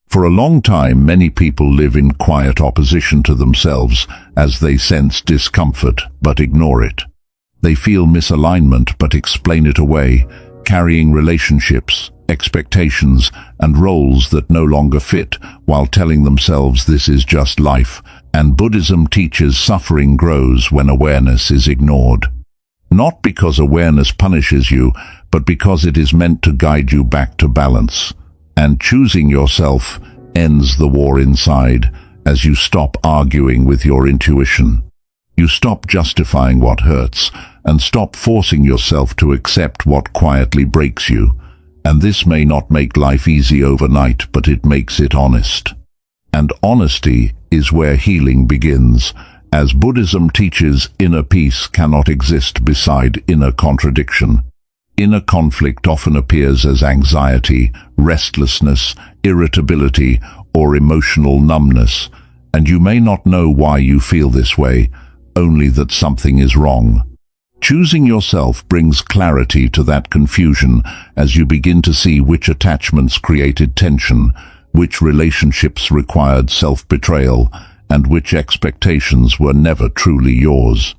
For a long time, many people live in quiet opposition to themselves as they sense discomfort but ignore it. They feel misalignment but explain it away, carrying relationships, expectations, and roles that no longer fit, while telling themselves this is just life. And Buddhism teaches suffering grows when awareness is ignored. Not because awareness punishes you, but because it is meant to guide you back to balance. And choosing yourself ends the war inside, as you stop arguing with your intuition. You stop justifying what hurts, and stop forcing yourself to accept what quietly breaks you. And this may not make life easy overnight, but it makes it honest. And honesty is where healing begins. As Buddhism teaches, inner peace cannot exist beside inner contradiction. Inner conflict often appears as anxiety, restlessness, irritability, or emotional numbness, and you may not know why you feel this way, only that something is wrong. Choosing yourself brings clarity to that confusion as you begin to see which attachments created tension, which relationships required self-betrayal, and which expectations were never truly yours.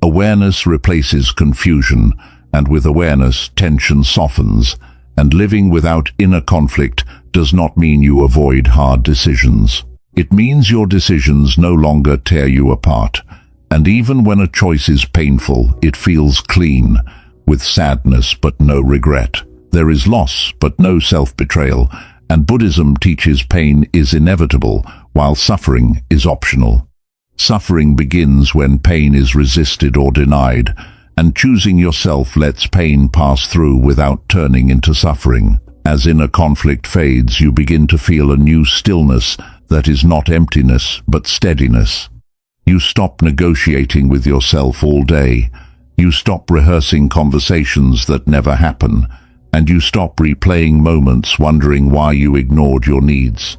Awareness replaces confusion, and with awareness, tension softens, and living without inner conflict does not mean you avoid hard decisions. It means your decisions no longer tear you apart, and even when a choice is painful, it feels clean, with sadness but no regret. There is loss but no self-betrayal, and Buddhism teaches pain is inevitable, while suffering is optional. Suffering begins when pain is resisted or denied, and choosing yourself lets pain pass through without turning into suffering. As inner conflict fades, you begin to feel a new stillness that is not emptiness but steadiness. You stop negotiating with yourself all day. You stop rehearsing conversations that never happen, and you stop replaying moments wondering why you ignored your needs.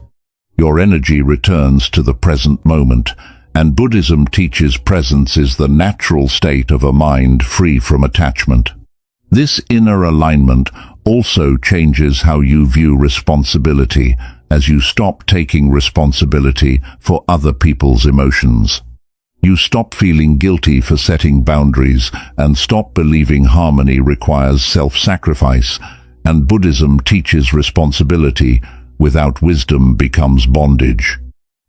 Your energy returns to the present moment, and Buddhism teaches presence is the natural state of a mind free from attachment. This inner alignment also changes how you view responsibility, as you stop taking responsibility for other people's emotions. You stop feeling guilty for setting boundaries and stop believing harmony requires self-sacrifice. And Buddhism teaches responsibility. Without wisdom becomes bondage.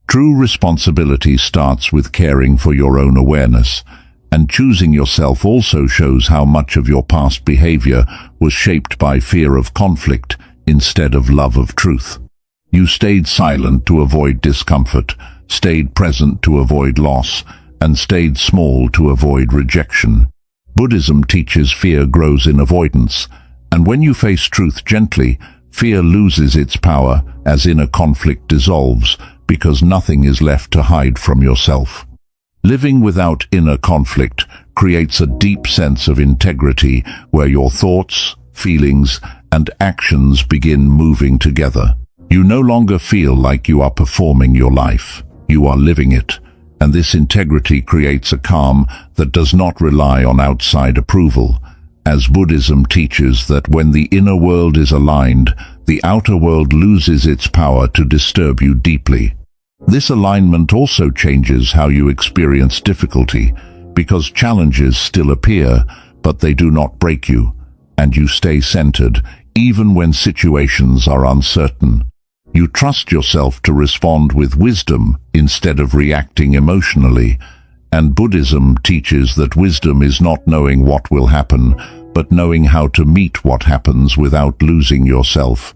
True responsibility starts with caring for your own awareness, and choosing yourself also shows how much of your past behavior was shaped by fear of conflict instead of love of truth. You stayed silent to avoid discomfort, stayed present to avoid loss, and stayed small to avoid rejection. Buddhism teaches fear grows in avoidance, and when you face truth gently, fear loses its power as inner conflict dissolves, because nothing is left to hide from yourself. Living without inner conflict creates a deep sense of integrity where your thoughts, feelings, and actions begin moving together. You no longer feel like you are performing your life. You are living it, and this integrity creates a calm that does not rely on outside approval. As Buddhism teaches that when the inner world is aligned, the outer world loses its power to disturb you deeply. This alignment also changes how you experience difficulty, because challenges still appear, but they do not break you, and you stay centered, even when situations are uncertain. You trust yourself to respond with wisdom instead of reacting emotionally, and Buddhism teaches that wisdom is not knowing what will happen, but knowing how to meet what happens without losing yourself.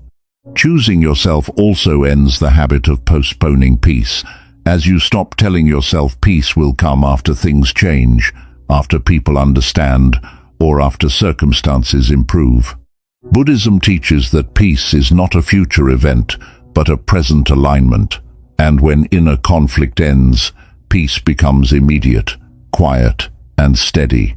Choosing yourself also ends the habit of postponing peace, as you stop telling yourself peace will come after things change, after people understand, or after circumstances improve. Buddhism teaches that peace is not a future event, but a present alignment, and when inner conflict ends, peace becomes immediate, quiet, and steady.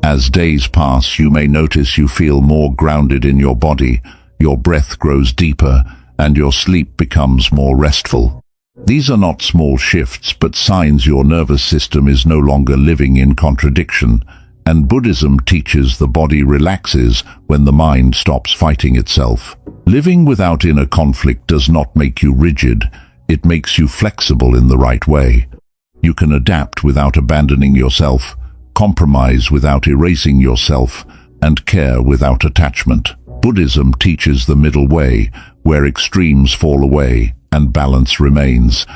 As days pass, you may notice you feel more grounded in your body, your breath grows deeper, and your sleep becomes more restful. These are not small shifts, but signs your nervous system is no longer living in contradiction, and Buddhism teaches the body relaxes when the mind stops fighting itself. Living without inner conflict does not make you rigid, it makes you flexible in the right way. You can adapt without abandoning yourself, compromise without erasing yourself, and care without attachment. Buddhism teaches the middle way, where extremes fall away and balance remains.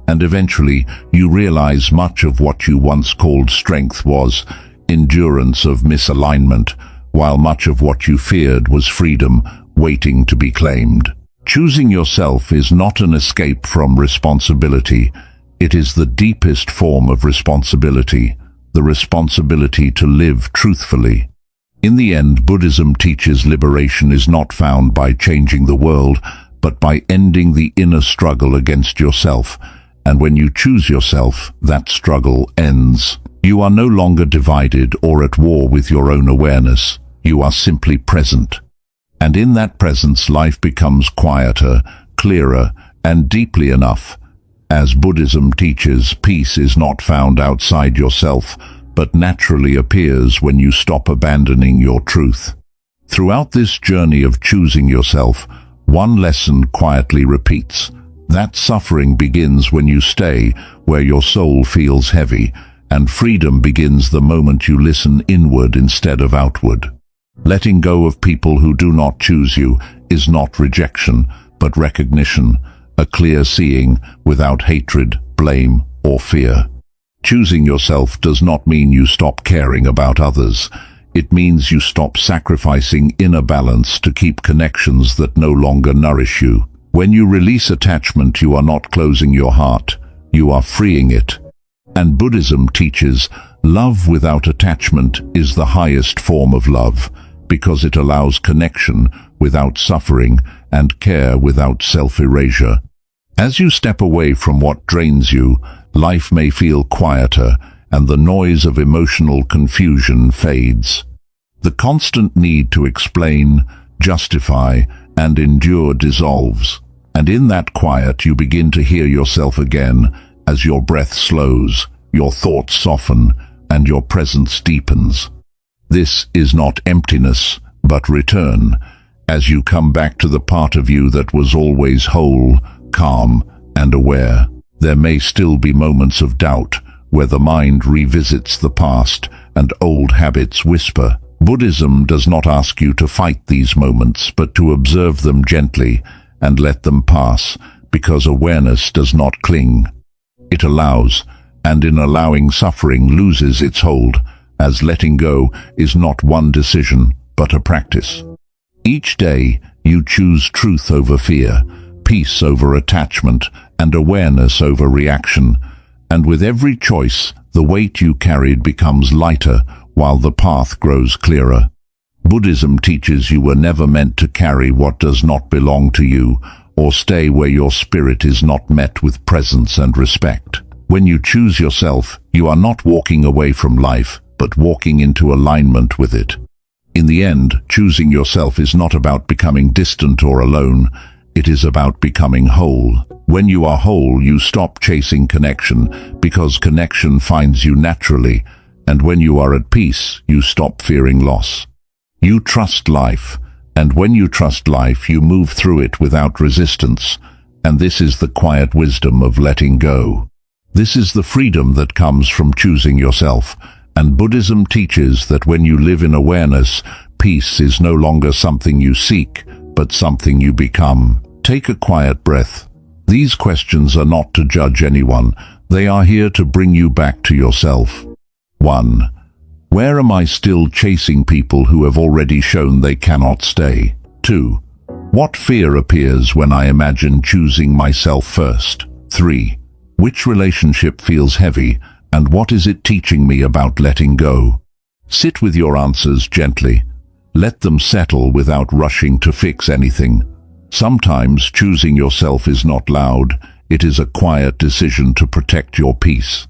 And eventually, you realize much of what you once called strength was endurance of misalignment, while much of what you feared was freedom waiting to be claimed. Choosing yourself is not an escape from responsibility. It is the deepest form of responsibility, the responsibility to live truthfully. In the end, Buddhism teaches liberation is not found by changing the world, but by ending the inner struggle against yourself. And when you choose yourself, that struggle ends. You are no longer divided or at war with your own awareness. You are simply present. And in that presence, life becomes quieter, clearer, and deeply enough. As Buddhism teaches, peace is not found outside yourself, but naturally appears when you stop abandoning your truth. Throughout this journey of choosing yourself, one lesson quietly repeats. That suffering begins when you stay where your soul feels heavy, and freedom begins the moment you listen inward instead of outward. Letting go of people who do not choose you is not rejection, but recognition, a clear seeing without hatred, blame, or fear. Choosing yourself does not mean you stop caring about others. It means you stop sacrificing inner balance to keep connections that no longer nourish you. When you release attachment, you are not closing your heart, you are freeing it. And Buddhism teaches love without attachment is the highest form of love, because it allows connection without suffering and care without self-erasure. As you step away from what drains you, life may feel quieter and the noise of emotional confusion fades. The constant need to explain, justify, and endure dissolves, and in that quiet you begin to hear yourself again as your breath slows, your thoughts soften, and your presence deepens. This is not emptiness, but return, as you come back to the part of you that was always whole, calm, and aware. There may still be moments of doubt, where the mind revisits the past and old habits whisper. Buddhism does not ask you to fight these moments, but to observe them gently and let them pass, because awareness does not cling. It allows, and in allowing suffering loses its hold, as letting go is not one decision, but a practice. Each day, you choose truth over fear, peace over attachment, and awareness over reaction. And with every choice, the weight you carried becomes lighter, while the path grows clearer. Buddhism teaches you were never meant to carry what does not belong to you, or stay where your spirit is not met with presence and respect. When you choose yourself, you are not walking away from life, but walking into alignment with it. In the end, choosing yourself is not about becoming distant or alone. It is about becoming whole. When you are whole, you stop chasing connection, because connection finds you naturally. And when you are at peace, you stop fearing loss. You trust life, and when you trust life, you move through it without resistance. And this is the quiet wisdom of letting go. This is the freedom that comes from choosing yourself. And Buddhism teaches that when you live in awareness, peace is no longer something you seek, but something you become. Take a quiet breath. These questions are not to judge anyone. They are here to bring you back to yourself. 1. Where am I still chasing people who have already shown they cannot stay? 2. What fear appears when I imagine choosing myself first? 3. Which relationship feels heavy, and what is it teaching me about letting go? Sit with your answers gently. Let them settle without rushing to fix anything. Sometimes choosing yourself is not loud. It is a quiet decision to protect your peace.